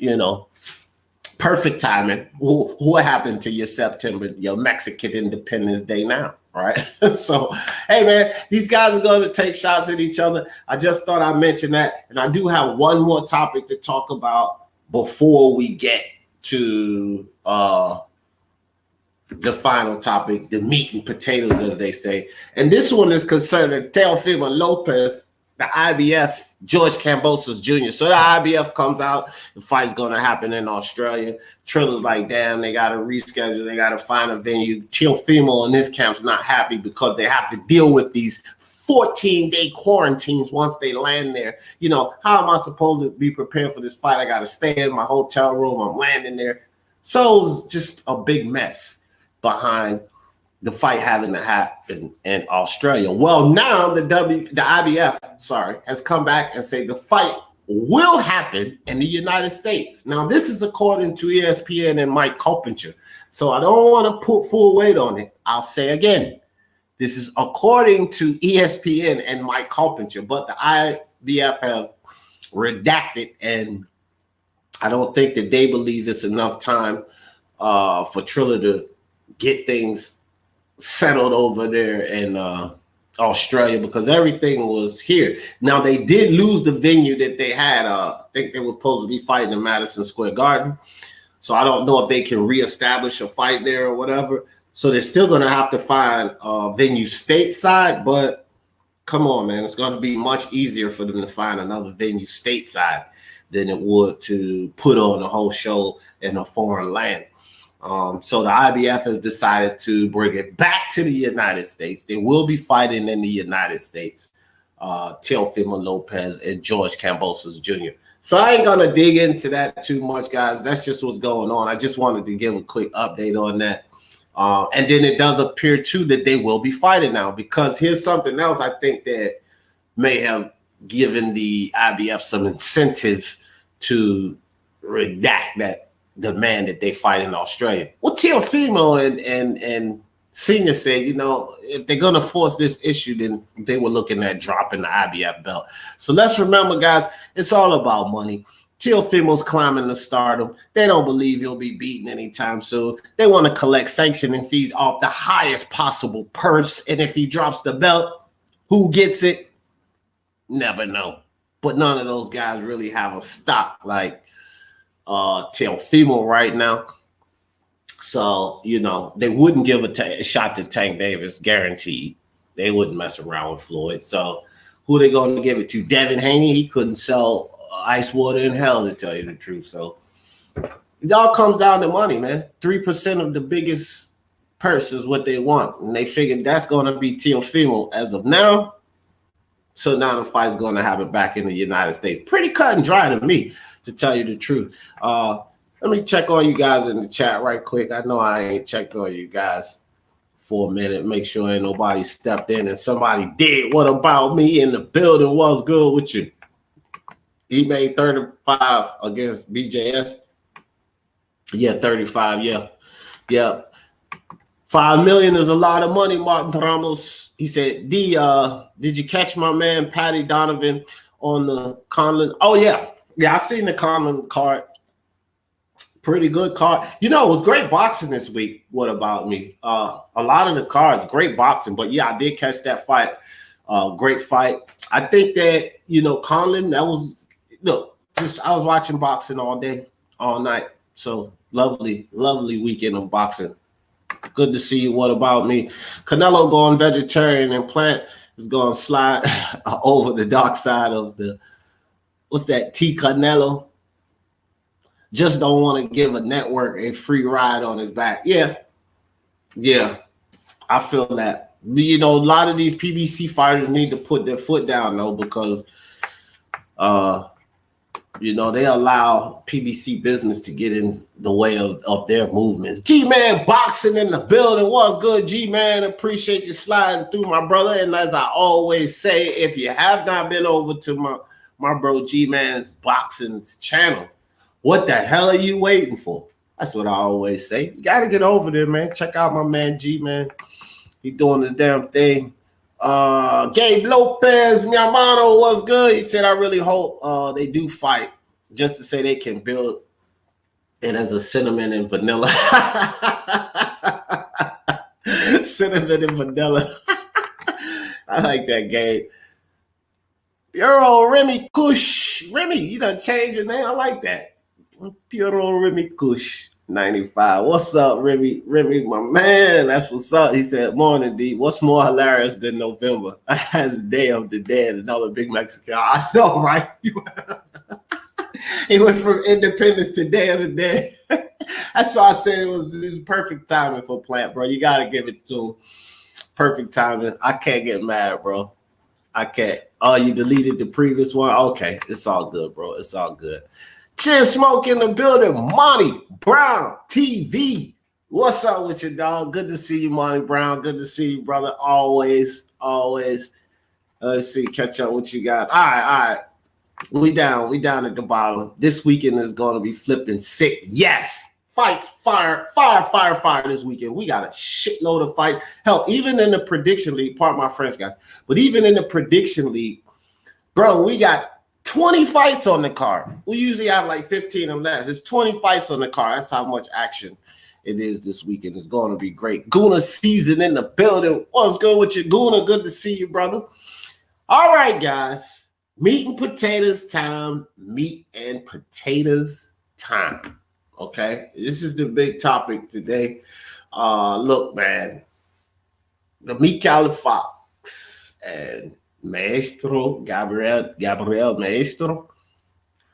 Perfect timing. What happened to your Mexican Independence Day now, right? So, hey, man, these guys are going to take shots at each other. I just thought I'd mention that. And I do have one more topic to talk about before we get to the final topic, the meat and potatoes, as they say. And this one is concerning Teofimo Lopez, the IBF, George Kambosos Jr. So the IBF comes out, the fight's going to happen in Australia. Triller's like, damn, they got to reschedule. They got to find a venue. Teofimo in his camp's not happy because they have to deal with these 14-day quarantines once they land there. You know, how am I supposed to be prepared for this fight? I got to stay in my hotel room. I'm landing there. So it's just a big mess behind the fight having to happen in Australia. Well, now the IBF, has come back and say the fight will happen in the United States. Now, this is according to ESPN and Mike Coppinger. So I don't want to put full weight on it. I'll say again, this is according to ESPN and Mike Coppinger, but the IBF have redacted, and I don't think that they believe it's enough time for Triller to get things settled over there in Australia, because everything was here. Now, they did lose the venue that they had. I think they were supposed to be fighting in Madison Square Garden. So I don't know if they can reestablish a fight there or whatever. So they're still going to have to find a venue stateside, but come on, man. It's going to be much easier for them to find another venue stateside than it would to put on a whole show in a foreign land. So the IBF has decided to bring it back to the United States. They will be fighting in the United States, Teofimo Lopez and George Kambosos Jr. So I ain't going to dig into that too much, guys. That's just what's going on. I just wanted to give a quick update on that. And then it does appear, too, that they will be fighting now, because here's something else I think that may have given the IBF some incentive to redact that demand that they fight in Australia. Well, Teofimo and Senior said, you know, if they're going to force this issue, then they were looking at dropping the IBF belt. So let's remember, guys, it's all about money. Teofimo's climbing to stardom. They don't believe he'll be beaten anytime soon. They want to collect sanctioning fees off the highest possible purse. And if he drops the belt, who gets it? Never know. But none of those guys really have a stock like Teofimo right now. So, you know, they wouldn't give a shot to Tank Davis, guaranteed. They wouldn't mess around with Floyd. So who they going to give it to? Devin Haney? He couldn't sell ice water in hell, to tell you the truth. So it all comes down to money, man. 3% of the biggest purse is what they want. And they figured that's going to be Teofimo as of now. So now the fight's going to have it back in the United States. Pretty cut and dry to me, to tell you the truth. Let me check on you guys in the chat right quick. I know I ain't checked on you guys for a minute. Make sure ain't nobody stepped in and somebody did. What about me in the building? What's good with you? He made 35 against BJS. Yeah, 35. Yeah. 5 million is a lot of money, Martin Ramos. He said, did you catch my man Patty Donovan on the Conlon? Oh, yeah. Yeah, I seen the Conlon card. Pretty good card. You know, it was great boxing this week. What about me? A lot of the cards, great boxing. But, yeah, I did catch that fight. Great fight. I think that, you know, Conlon, that was, look, just I was watching boxing all day, all night. So, lovely weekend of boxing. Good to see you. What about me? Canelo going vegetarian and Plant is going to slide over the dark side of the, what's that, T Canelo? Just don't want to give a network a free ride on his back. Yeah, I feel that. You know, a lot of these PBC fighters need to put their foot down, though, because, you know, they allow PBC business to get in the way of their movements. G-Man boxing in the building. What's good, G-Man? Appreciate you sliding through, my brother. And as I always say, if you have not been over to my bro G-Man's boxing channel, what the hell are you waiting for? That's what I always say. You got to get over there, man. Check out my man G-Man. He doing his damn thing. Gabe Lopez, mi hermano, what's good? He said, I really hope they do fight just to say they can build it as a cinnamon and vanilla. Cinnamon and vanilla. I like that, Gabe. Puro Remy Kush. Remy, you done changed your name. I like that. Puro Remy Kush 95. What's up, Remy? Remy, my man. That's what's up. He said, morning, D. What's more hilarious than November? That's Day of the Dead, another big Mexican. I know, right? He went from Independence to Day of the Dead. That's why I said it was perfect timing for Plant, bro. You got to give it to him. Perfect timing. I can't get mad, bro. I can't. Oh, you deleted the previous one? Okay, it's all good, bro. It's all good. Chin Smoke in the building. Monty Brown TV. What's up with you, dog? Good to see you, Monty Brown. Good to see you, brother. Always. Let's see, catch up with you guys. All right. We down at the bottom. This weekend is going to be flipping sick. Yes. Fights, fire this weekend. We got a shitload of fights. Hell, even in the prediction league, pardon my French, guys, but even in the prediction league, bro, we got 20 fights on the card. We usually have like 15 or less. It's 20 fights on the card. That's how much action it is this weekend. It's going to be great. Guna season in the building. What's good with you, Guna? Good to see you, brother. All right, guys. Meat and potatoes time. Okay, this is the big topic today. Look, man, the Mykal Fox and Maestre, Gabriel Maestre.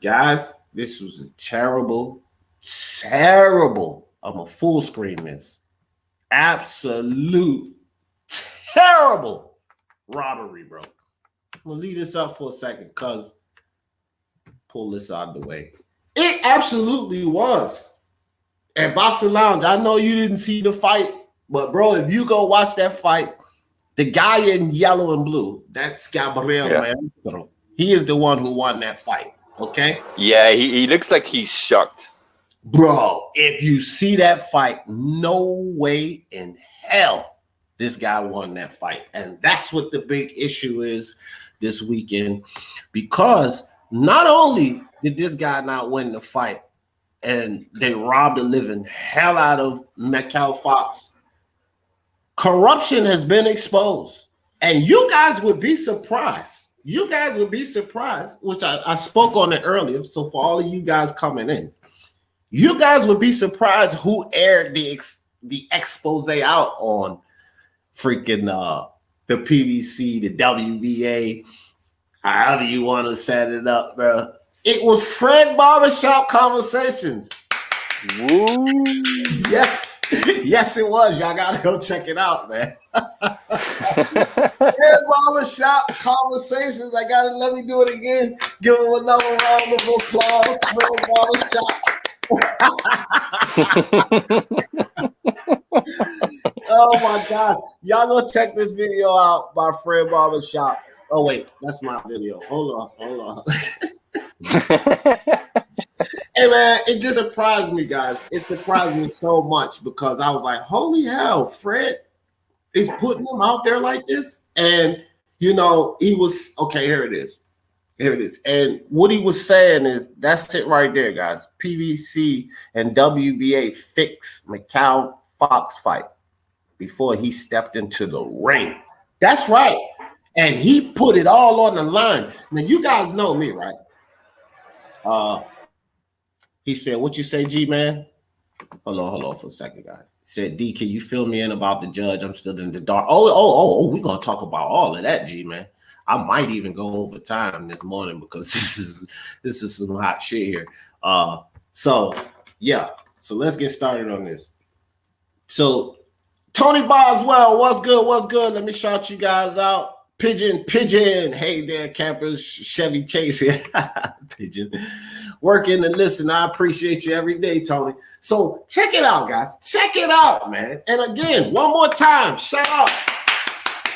Guys, this was a terrible, I'm a full screen miss. Absolute terrible robbery, bro. I'm gonna leave this up for a second, cuz pull this out of the way. It absolutely was. At Boxing Lounge, I know you didn't see the fight, but bro, if you go watch that fight, the guy in yellow and blue, that's Gabriel, man. He is the one who won that fight, okay? Yeah, he looks like he's shocked. Bro, if you see that fight, no way in hell this guy won that fight. And that's what the big issue is this weekend, because not only did this guy not win the fight, and they robbed the living hell out of Mykal Fox, corruption has been exposed. And you guys would be surprised. Which I spoke on it earlier. So for all of you guys coming in, you guys would be surprised who aired the expose out on freaking the PBC, the WBA, however you want to set it up, bro. It was Fred Barbershop Conversations. Woo. Yes, it was. Y'all gotta go check it out, man. Fred Barbershop Conversations. Let me do it again. Give him another round of applause. Fred Barbershop. Oh my gosh. Y'all go check this video out by Fred Barbershop. Oh wait, that's my video. Hold on. Hey man, it just surprised me, guys. It surprised me so much because I was like, holy hell, Fred is putting him out there like this. And he was okay. Here it is. And what he was saying is, that's it right there, guys. PBC and WBA fixed Mykal Fox fight before he stepped into the ring. That's right. And he put it all on the line. Now, you guys know me, right? He said, what you say, G-Man? Hold on for a second, guys. He said, D, can you fill me in about the judge? I'm still in the dark. Oh, we're going to talk about all of that, G-Man. I might even go over time this morning because this is some hot shit here. So let's get started on this. So Tony Boswell, what's good? Let me shout you guys out. Pigeon. Hey there, campers. Chevy Chase here. Pigeon. Working and listen. I appreciate you every day, Tony. So check it out, guys. Check it out, man. And again, one more time, shout out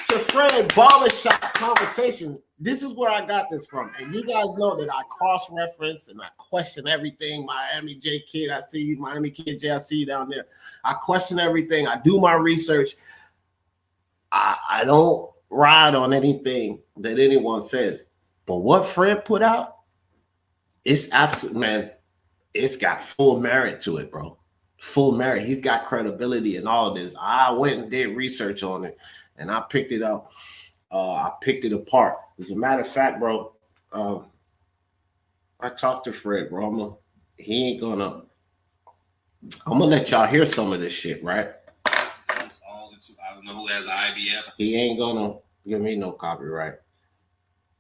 to Fred Barbershop Conversation. This is where I got this from. And you guys know that I cross-reference and I question everything. Miami J Kid, I see you. Miami Kid J, I see you down there. I question everything. I do my research. I don't ride on anything that anyone says. But what Fred put out, it's absolute, man. It's got full merit to it, bro. Full merit. He's got credibility in all of this. I went and did research on it, and I picked it up. I picked it apart. As a matter of fact, bro, I talked to Fred, bro. I'm gonna let y'all hear some of this shit, right? I don't know who has the IBF. He ain't gonna give me no copyright.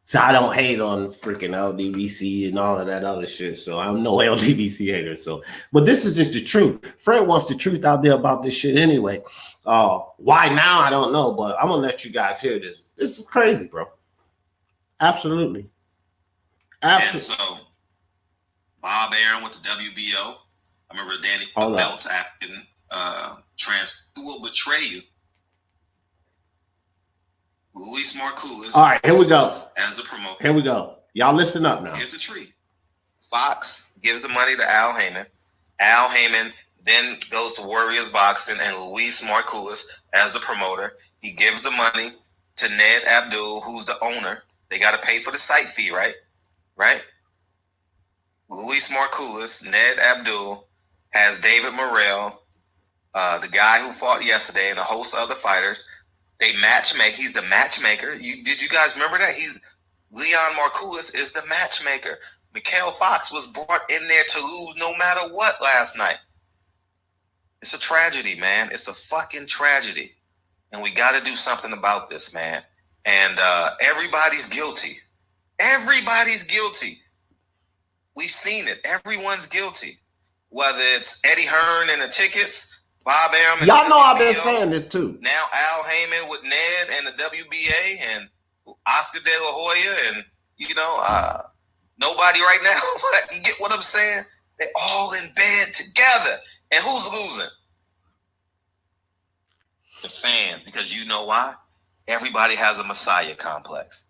So I don't hate on freaking LDBC and all of that other shit. So I'm no LDBC hater. So, but this is just the truth. Fred wants the truth out there about this shit anyway. Why now? I don't know, but I'm gonna let you guys hear this. This is crazy, bro. Absolutely. And so Bob Arum with the WBO. I remember Danny Belts asking who will betray you? Luis Marculis. All right, here we go. As the promoter. Here we go. Y'all listen up now. Here's the tree. Fox gives the money to Al Heyman. Al Heyman then goes to Warriors Boxing and Luis Marculis as the promoter. He gives the money to Ned Abdul, who's the owner. They got to pay for the site fee, right? Right? Luis Marculis, Ned Abdul, has David Morrell, the guy who fought yesterday, and a host of other fighters. They matchmake. He's the matchmaker. Did you guys remember that? Leon Marculis is the matchmaker. Mykal Fox was brought in there to lose no matter what last night. It's a tragedy, man. It's a fucking tragedy. And we got to do something about this, man. And everybody's guilty. Everybody's guilty. We've seen it. Everyone's guilty. Whether it's Eddie Hearn and the tickets, Bob Arum. Y'all know I've been saying this too. Now Al Heyman with Ned and the WBA and Oscar De La Hoya and, nobody right now. But you get what I'm saying? They're all in bed together. And who's losing? The fans. Because you know why? Everybody has a Messiah complex.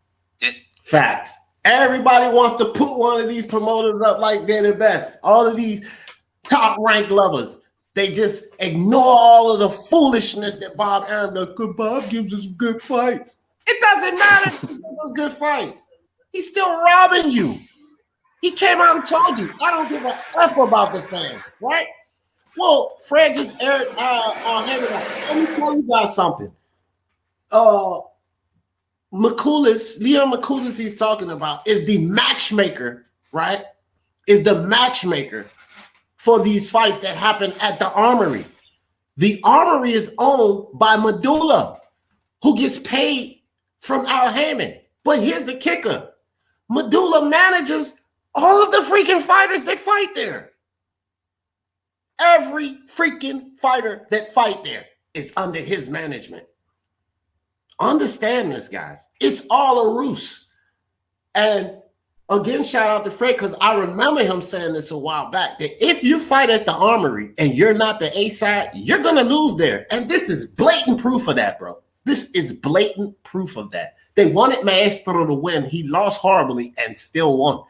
Facts. Everybody wants to put one of these promoters up like they're the best. All of these top ranked lovers. They just ignore all of the foolishness that Bob Arum does. Good Bob gives us good fights. It doesn't matter if he gives us good fights. He's still robbing you. He came out and told you, I don't give a F about the fans, right? Well, Fred just aired on him. Let me tell you guys something. Leon Marculis he's talking about is the matchmaker, right? Is the matchmaker for these fights that happen at the Armory. The Armory is owned by Medulla, who gets paid from Al Heyman. But here's the kicker. Medulla manages all of the freaking fighters that fight there. Every freaking fighter that fight there is under his management. Understand this, guys. It's all a ruse. And again, shout out to Fred, because I remember him saying this a while back, that if you fight at the Armory and you're not the A side, you're going to lose there. And this is blatant proof of that, bro. This is blatant proof of that. They wanted Maestre to win. He lost horribly and still won.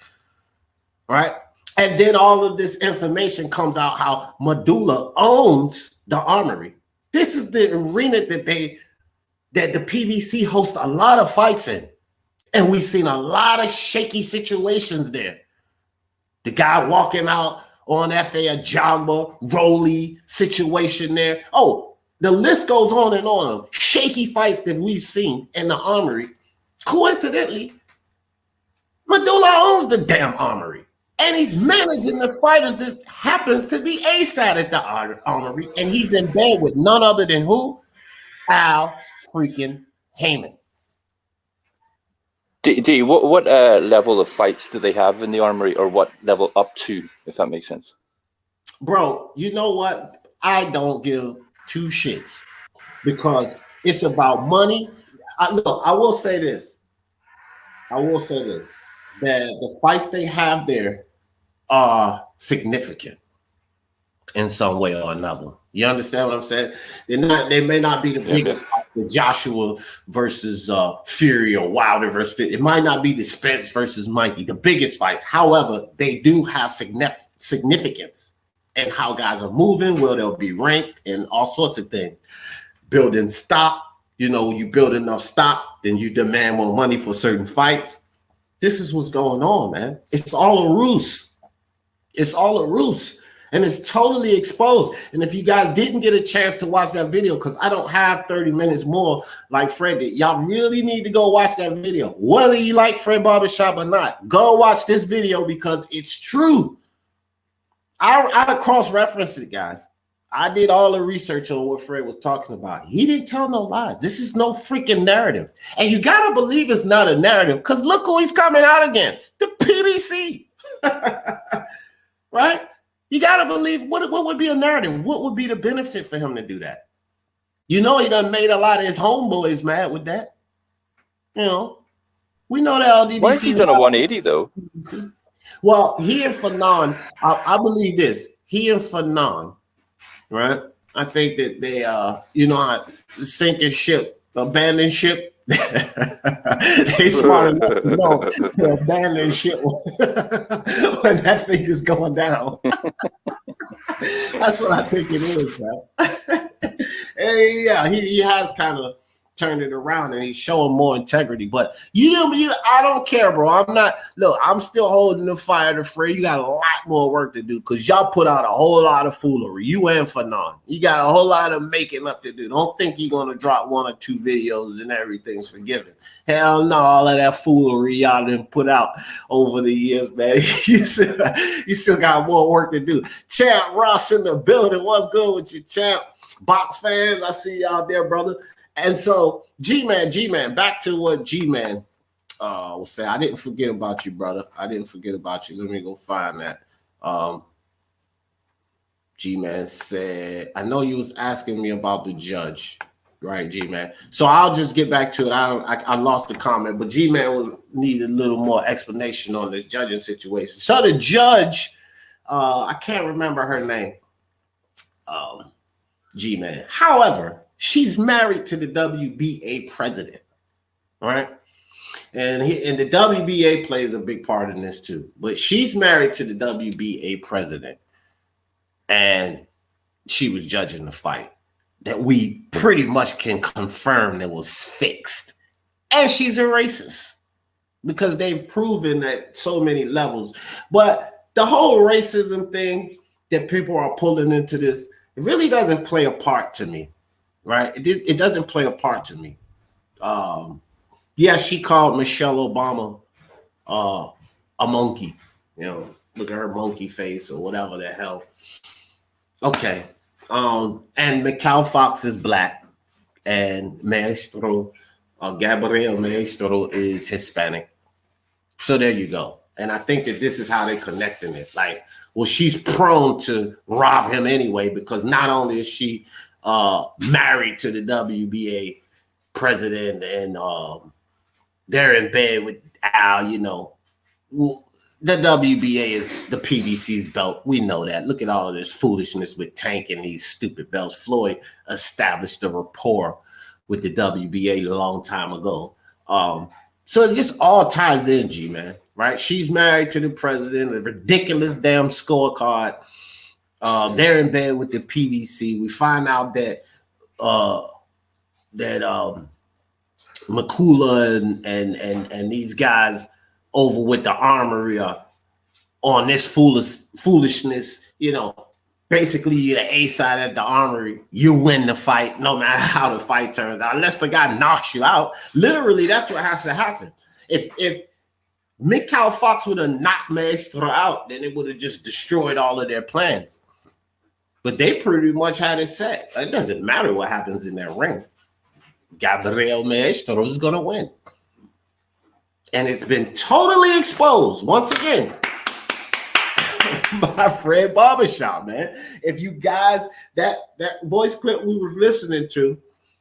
Right? And then all of this information comes out how Medulla owns the Armory. This is the arena that the PBC hosts a lot of fights in. And we've seen a lot of shaky situations there. The guy walking out on FA, a Jogba, Rolly situation there. Oh, the list goes on and on. Shaky fights that we've seen in the Armory. Coincidentally, Medulla owns the damn Armory. And he's managing the fighters that happens to be ASAT at the Armory. And he's in bed with none other than who? Al freaking Heyman. D, what level of fights do they have in the Armory, or what level up to, if that makes sense? Bro, you know what? I don't give two shits because it's about money. I will say this. That the fights they have there are significant in some way or another. You understand what I'm saying? They may not be the biggest fight, the Joshua versus Fury or Wilder versus Fury. It might not be the Spence versus Mikey, the biggest fights. However, they do have significance in how guys are moving, where they'll be ranked, and all sorts of things. Building stock, you build enough stock, then you demand more money for certain fights. This is what's going on, man. It's all a ruse. It's all a ruse. And it's totally exposed. And if you guys didn't get a chance to watch that video, because I don't have 30 minutes more like Fred did, y'all really need to go watch that video. Whether you like Fred Barbershop or not, go watch this video because it's true. I cross-referenced it, guys. I did all the research on what Fred was talking about. He didn't tell no lies. This is no freaking narrative. And you got to believe it's not a narrative because look who he's coming out against. The PBC. Right? You got to believe what would be a narrative? What would be the benefit for him to do that? He done made a lot of his homeboys mad with that. We know that LDBC. Why has he done a 180 though? Well, he and Fanon, I believe this. He and Fanon, right? I think that they, sinking ship, abandon ship. They smart enough to know to abandon ship when that thing is going down. That's what I think it is, man. Hey, yeah, he has kind of turned it around and he's showing more integrity. But I don't care, bro. I'm still holding the fire to Fred. You got a lot more work to do because y'all put out a whole lot of foolery. You and Fanon. You got a whole lot of making up to do. Don't think you're gonna drop 1 or 2 videos and everything's forgiven. Hell no, all of that foolery y'all done put out over the years, man. You still got more work to do. Champ Ross in the building. What's good with you, Champ? Box fans, I see y'all there, brother. And so, G-Man, back to what G-Man will say. I didn't forget about you, brother. I didn't forget about you. Let me go find that. G-Man said, I know you was asking me about the judge, right, G-Man? So I'll just get back to it. I lost the comment, but G-Man needed a little more explanation on this judging situation. So the judge, I can't remember her name, G-Man. However, she's married to the WBA president, right? And the WBA plays a big part in this too. But she's married to the WBA president, and she was judging the fight that we pretty much can confirm that was fixed. And she's a racist because they've proven at so many levels. But the whole racism thing that people are pulling into this, it really doesn't play a part to me. Right? It doesn't play a part to me. Yeah, she called Michelle Obama a monkey. Look at her monkey face or whatever the hell. Okay. And Mykal Fox is black, and Maestro, Gabriel Maestro is Hispanic. So there you go. And I think that this is how they're connecting it. Like, well, she's prone to rob him anyway, because not only is she married to the WBA president and they're in bed with Al, the WBA is the PBC's belt. We know that. Look at all of this foolishness with Tank and these stupid belts. Floyd established a rapport with the WBA a long time ago. So it just all ties in, G-Man, right? She's married to the president, a ridiculous damn scorecard. They're in bed with the PBC. We find out that Makula and these guys over with the Armory are on this foolishness. Basically you're the A side at the Armory. You win the fight, no matter how the fight turns out, unless the guy knocks you out. Literally, that's what has to happen. If Mykal Fox would have knocked Maestre out, then it would have just destroyed all of their plans. But they pretty much had it set. It doesn't matter what happens in that ring. Gabriel Maestre is going to win. And it's been totally exposed, once again, by Fred Barbershop, man. If you guys, that voice clip we were listening to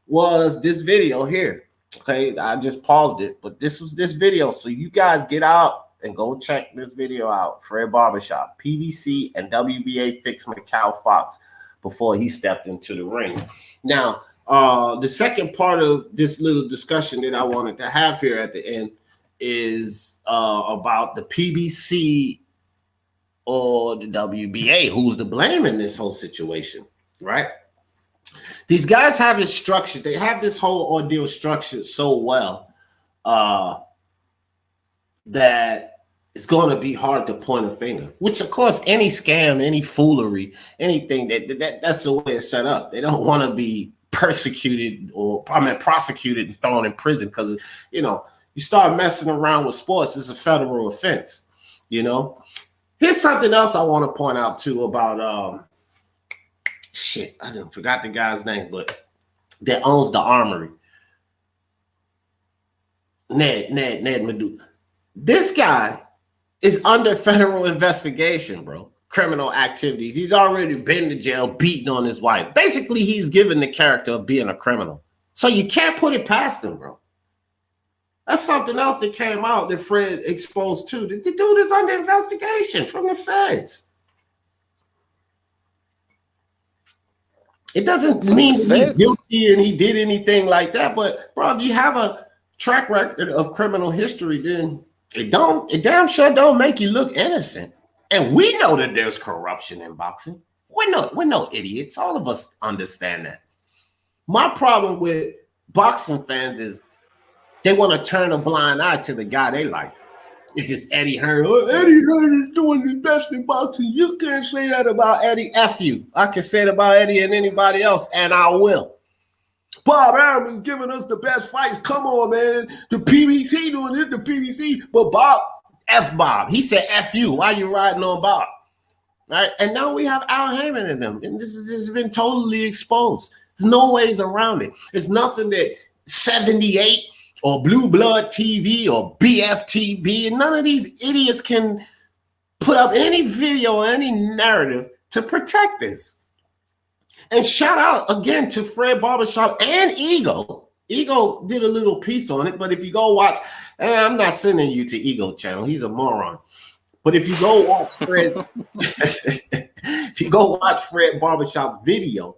was this video here. Okay, I just paused it, but this was this video. So you guys get out and go check this video out. Fred Barbershop, PBC and WBA fixed Mykal Fox before he stepped into the ring. Now, the second part of this little discussion that I wanted to have here at the end is about the PBC or the WBA. Who's to blame in this whole situation, right? These guys have it structured. They have this whole ordeal structured so well that it's going to be hard to point a finger, which of course any scam, any foolery, anything that's the way it's set up. They don't want to be persecuted or prosecuted and thrown in prison because, you start messing around with sports, it's a federal offense, Here's something else I want to point out too about, I forgot the guy's name, but that owns the Armory. Ned Madu. This guy is under federal investigation, bro. Criminal activities. He's already been to jail, beating on his wife. Basically, he's given the character of being a criminal. So you can't put it past him, bro. That's something else that came out that Fred exposed too. The dude is under investigation from the feds. It doesn't mean that he's guilty and he did anything like that. But bro, if you have a track record of criminal history, then it damn sure don't make you look innocent. And we know that there's corruption in boxing. We're no idiots. All of us understand that. My problem with boxing fans is they want to turn a blind eye to the guy they like. If it's Eddie Hearn, Eddie Hearn is doing the best in boxing. You can't say that about Eddie. F you. I can say it about Eddie and anybody else, and I will. Bob Arum is giving us the best fights. Come on, man. The PBC doing it, the PBC. But Bob, F Bob. He said F you. Why you riding on Bob? Right? And now we have Al Heyman in them. And this has been totally exposed. There's no ways around it. It's nothing that 78 or Blue Blood TV or BFTB, and none of these idiots can put up any video or any narrative to protect this. And shout out again to Fred Barbershop and Ego. Ego did a little piece on it, but if you go watch, I'm not sending you to Ego channel. He's a moron. But if you go watch Fred, if you go watch Fred Barbershop video,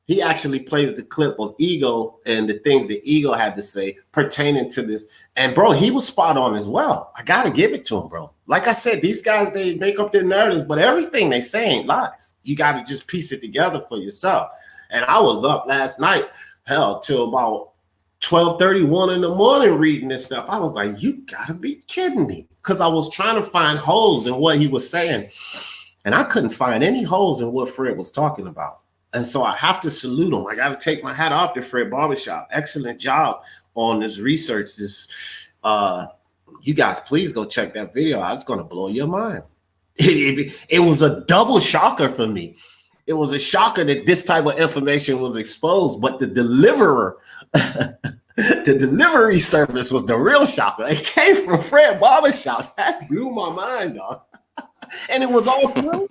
he actually plays the clip of Ego and the things that Ego had to say pertaining to this. And bro, he was spot on as well. I got to give it to him, bro. Like I said, these guys, they make up their narratives, but everything they say ain't lies. You got to just piece it together for yourself. And I was up last night, hell, till about 12:31 in the morning reading this stuff. I was like, you got to be kidding me. Because I was trying to find holes in what he was saying. And I couldn't find any holes in what Fred was talking about. And so I have to salute him. I got to take my hat off to Fred Barbershop. Excellent job on this research. You guys, please go check that video out. It's going to blow your mind. It was a double shocker for me. It was a shocker that this type of information was exposed, but the deliverer, the delivery service was the real shocker. It came from Fred Barbershop. That blew my mind, dog. And it was all true.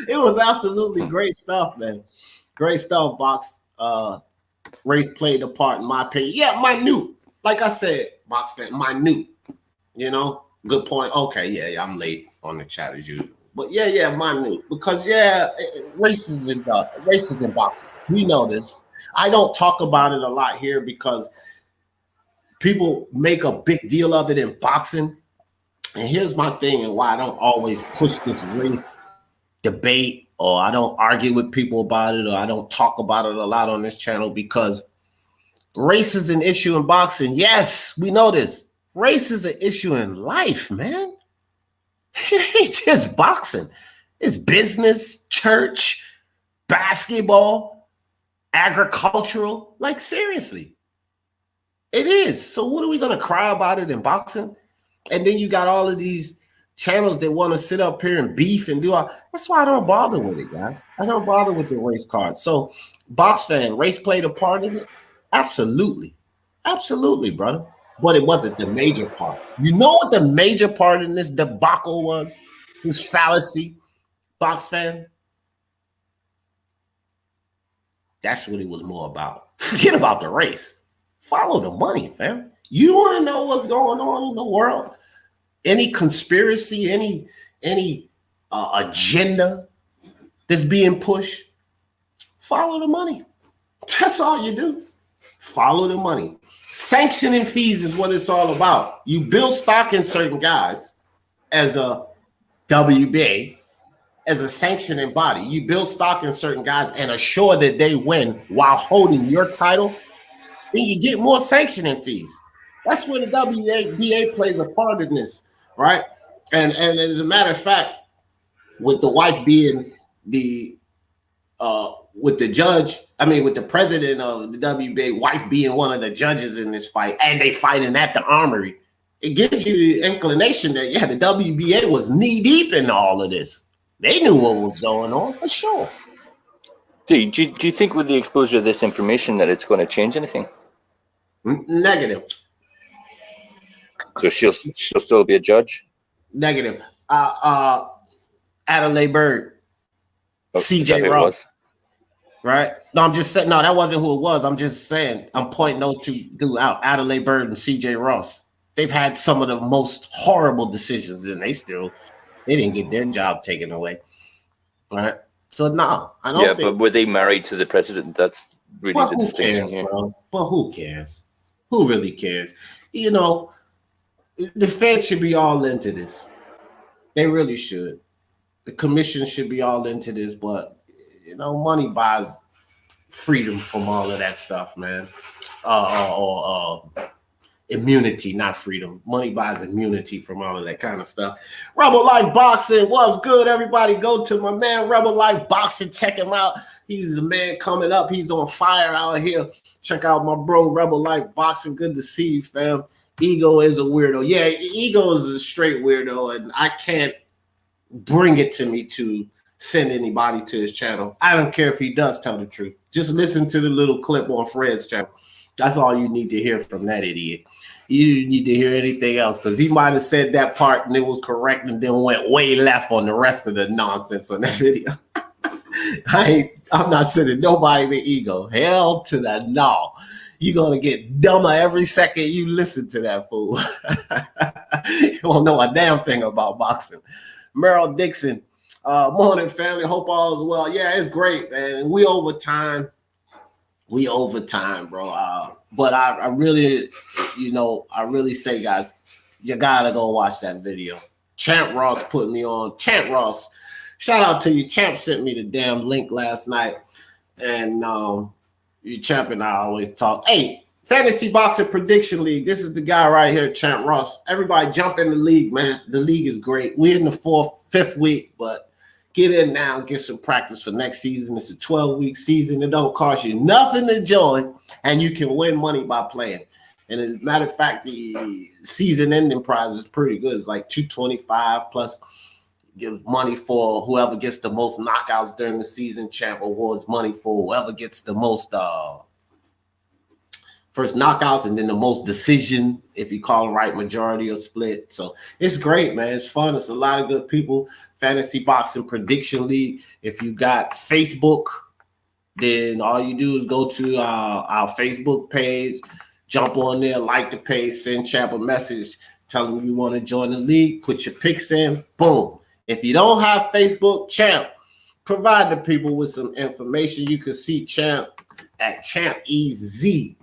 It was absolutely great stuff, man. Great stuff, Box. Race played a part in my opinion. Yeah, minute. Like I said, Box fan, minute. You know, good point. Okay, yeah, I'm late on the chat as usual. But yeah, minute. Because races in boxing. We know this. I don't talk about it a lot here because people make a big deal of it in boxing. And here's my thing and why I don't always push this race debate, or I don't argue with people about it, or I don't talk about it a lot on this channel, because race is an issue in boxing. Yes, we know this. Race is an issue in life, man. It's just boxing. It's business, church, basketball, agricultural. Like, seriously. It is. So what are we going to cry about it in boxing? And then you got all of these channels that want to sit up here and beef and do all. That's why I don't bother with it, guys. I don't bother with the race card. So, box fan, race played a part in it? Absolutely. Absolutely, brother. But it wasn't the major part. You know what the major part in this debacle was? This fallacy, box fan? That's what it was more about. Forget about the race. Follow the money, fam. You want to know what's going on in the world? Any conspiracy, any agenda that's being pushed? Follow the money. That's all you do. Follow the money. Sanctioning fees is what it's all about. You build stock in certain guys as a WBA, as a sanctioning body. You build stock in certain guys and assure that they win while holding your title. Then you get more sanctioning fees. That's where the WBA plays a part in this, right? And as a matter of fact, with the wife being with the president of the WBA, wife being one of the judges in this fight, and they fighting at the Armory, it gives you the inclination that, yeah, the WBA was knee deep in all of this. They knew what was going on for sure. Do you think with the exposure of this information that it's going to change anything? Negative. So she'll still be a judge? Negative. Adelaide Bird, CJ Ross. right? No, I'm just saying. No, that wasn't who it was. I'm just saying. I'm pointing those two dudes out, Adelaide Bird and C.J. Ross. They've had some of the most horrible decisions, and they didn't get their job taken away, right? So no, I don't think. But were they married to the president? That's really the distinction cares, here. bro? But who cares? Who really cares? You know, the feds should be all into this. They really should. The commission should be all into this, but money buys freedom from all of that stuff, man. Immunity, not freedom. Money buys immunity from all of that kind of stuff. Rebel Life Boxing, what's good? Everybody go to my man Rebel Life Boxing. Check him out. He's the man coming up. He's on fire out here. Check out my bro Rebel Life Boxing. Good to see you, fam. Ego is a weirdo. Yeah, Ego is a straight weirdo, and I can't bring it to me to send anybody to his channel. I don't care if he does tell the truth. Just listen to the little clip on Fred's channel. That's all you need to hear from that idiot. You need to hear anything else because he might have said that part and it was correct and then went way left on the rest of the nonsense on that video. I'm not sending nobody with Ego. Hell to the no. You're going to get dumber every second you listen to that fool. You won't know a damn thing about boxing. Merrill Dixon. Morning, family. Hope all is well. Yeah, it's great, man. We overtime, bro. But I really say, guys, you gotta go watch that video. Champ Ross put me on. Champ Ross, shout out to you. Champ sent me the damn link last night, and you Champ and I always talk. Hey, Fantasy Boxing Prediction League. This is the guy right here, Champ Ross. Everybody jump in the league, man. The league is great. We're in the fifth week, but get in now, get some practice for next season. It's a 12-week season. It don't cost you nothing to join, and you can win money by playing. And as a matter of fact, the season-ending prize is pretty good. It's like $225 plus give money for whoever gets the most knockouts during the season. Champ awards money for whoever gets the most first knockouts and then the most decision, if you call them right, majority or split. So it's great, man. It's fun. It's a lot of good people. Fantasy Boxing Prediction League. If you got Facebook, then all you do is go to our Facebook page, jump on there, like the page, send Champ a message, tell him you want to join the league, put your picks in, boom. If you don't have Facebook, Champ, provide the people with some information. You can see Champ at ChampEZ22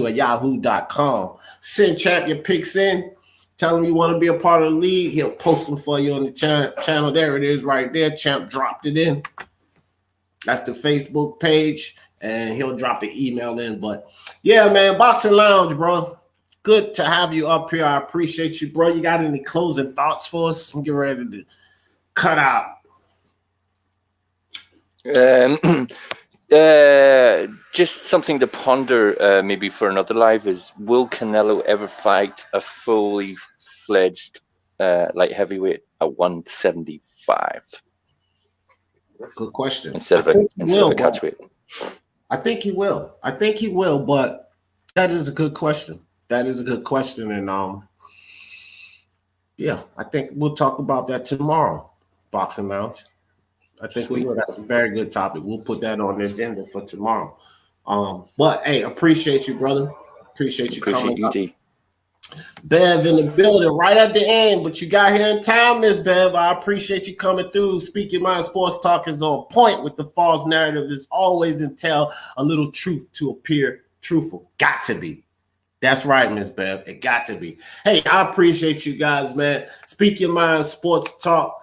at yahoo.com. Send Champ your picks in. Tell him you want to be a part of the league. He'll post them for you on the channel. There it is right there. Champ dropped it in. That's the Facebook page, and he'll drop the email in. But, yeah, man, Boxing Lounge, bro. Good to have you up here. I appreciate you, bro. You got any closing thoughts for us? I'm getting ready to cut out. Just something to ponder maybe for another live is, will Canelo ever fight a fully fledged light heavyweight at 175? Good question. Instead of a catchweight. I think he will. But that is a good question. And yeah, I think we'll talk about that tomorrow, Boxing Lounge. I think we will. That's a very good topic. We'll put that on the agenda for tomorrow. But hey, appreciate you, brother. Appreciate you coming up. Bev in the building right at the end, but you got here in time, Miss Bev. I appreciate you coming through. Speak Your Mind Sports Talk is on point with the false narrative. Is always entail a little truth to appear truthful. Got to be. That's right, Miss Bev. It got to be. Hey, I appreciate you guys, man. Speak Your Mind Sports Talk.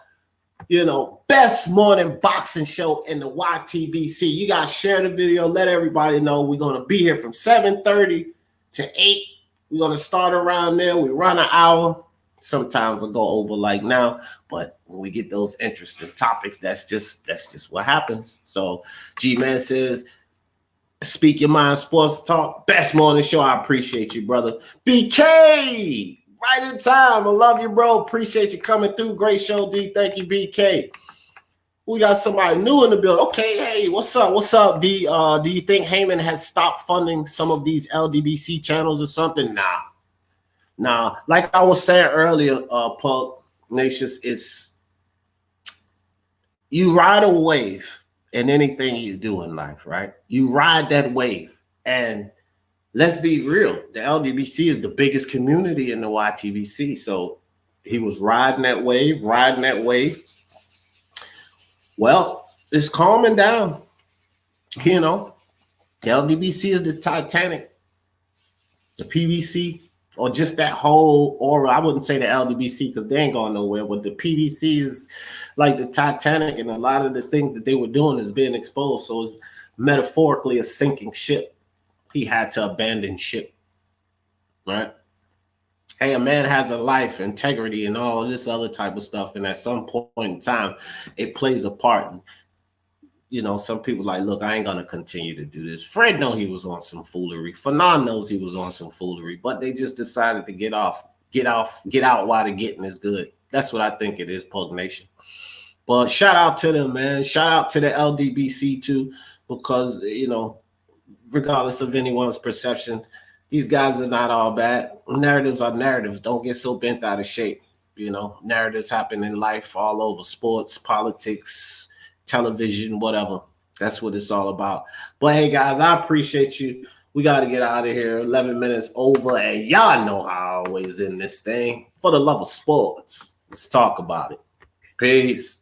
Best morning boxing show in the YTBC. You guys share the video. Let everybody know we're going to be here from 7:30 to 8. We're going to start around there. We run an hour. Sometimes we'll go over like now. But when we get those interesting topics, that's just what happens. So G-Man says, Speak Your Mind Sports Talk. Best morning show. I appreciate you, brother. BK! Right in time. I love you, bro. Appreciate you coming through. Great show, D. Thank you, BK. We got somebody new in the building. Okay, hey, what's up? What's up, D? Do you think Heyman has stopped funding some of these LDBC channels or something? Nah. Like I was saying earlier, Pug Nations, is you ride a wave in anything you do in life, right? You ride that wave. And let's be real, the LDBC is the biggest community in the YTBC. So he was riding that wave. Well, it's calming down. You know, the LDBC is the Titanic. The PBC, or just that whole aura. I wouldn't say the LDBC because they ain't going nowhere, but the PBC is like the Titanic, and a lot of the things that they were doing is being exposed. So it's metaphorically a sinking ship. He had to abandon ship, right? Hey, a man has a life, integrity, and all this other type of stuff, and at some point in time, it plays a part. You know, some people like, look, I ain't gonna continue to do this. Fred know he was on some foolery. Fanon knows he was on some foolery, but they just decided to get out while the getting is good. That's what I think it is, Pug Nation. But shout out to them, man. Shout out to the LDBC too, because, you know, regardless of anyone's perception, these guys are not all bad. Narratives are narratives. Don't get so bent out of shape. You know, narratives happen in life all over, sports, politics, television, whatever. That's what it's all about. But hey, guys, I appreciate you. We got to get out of here. 11 minutes over, and y'all know how I always in this thing. For the love of sports, let's talk about it. Peace.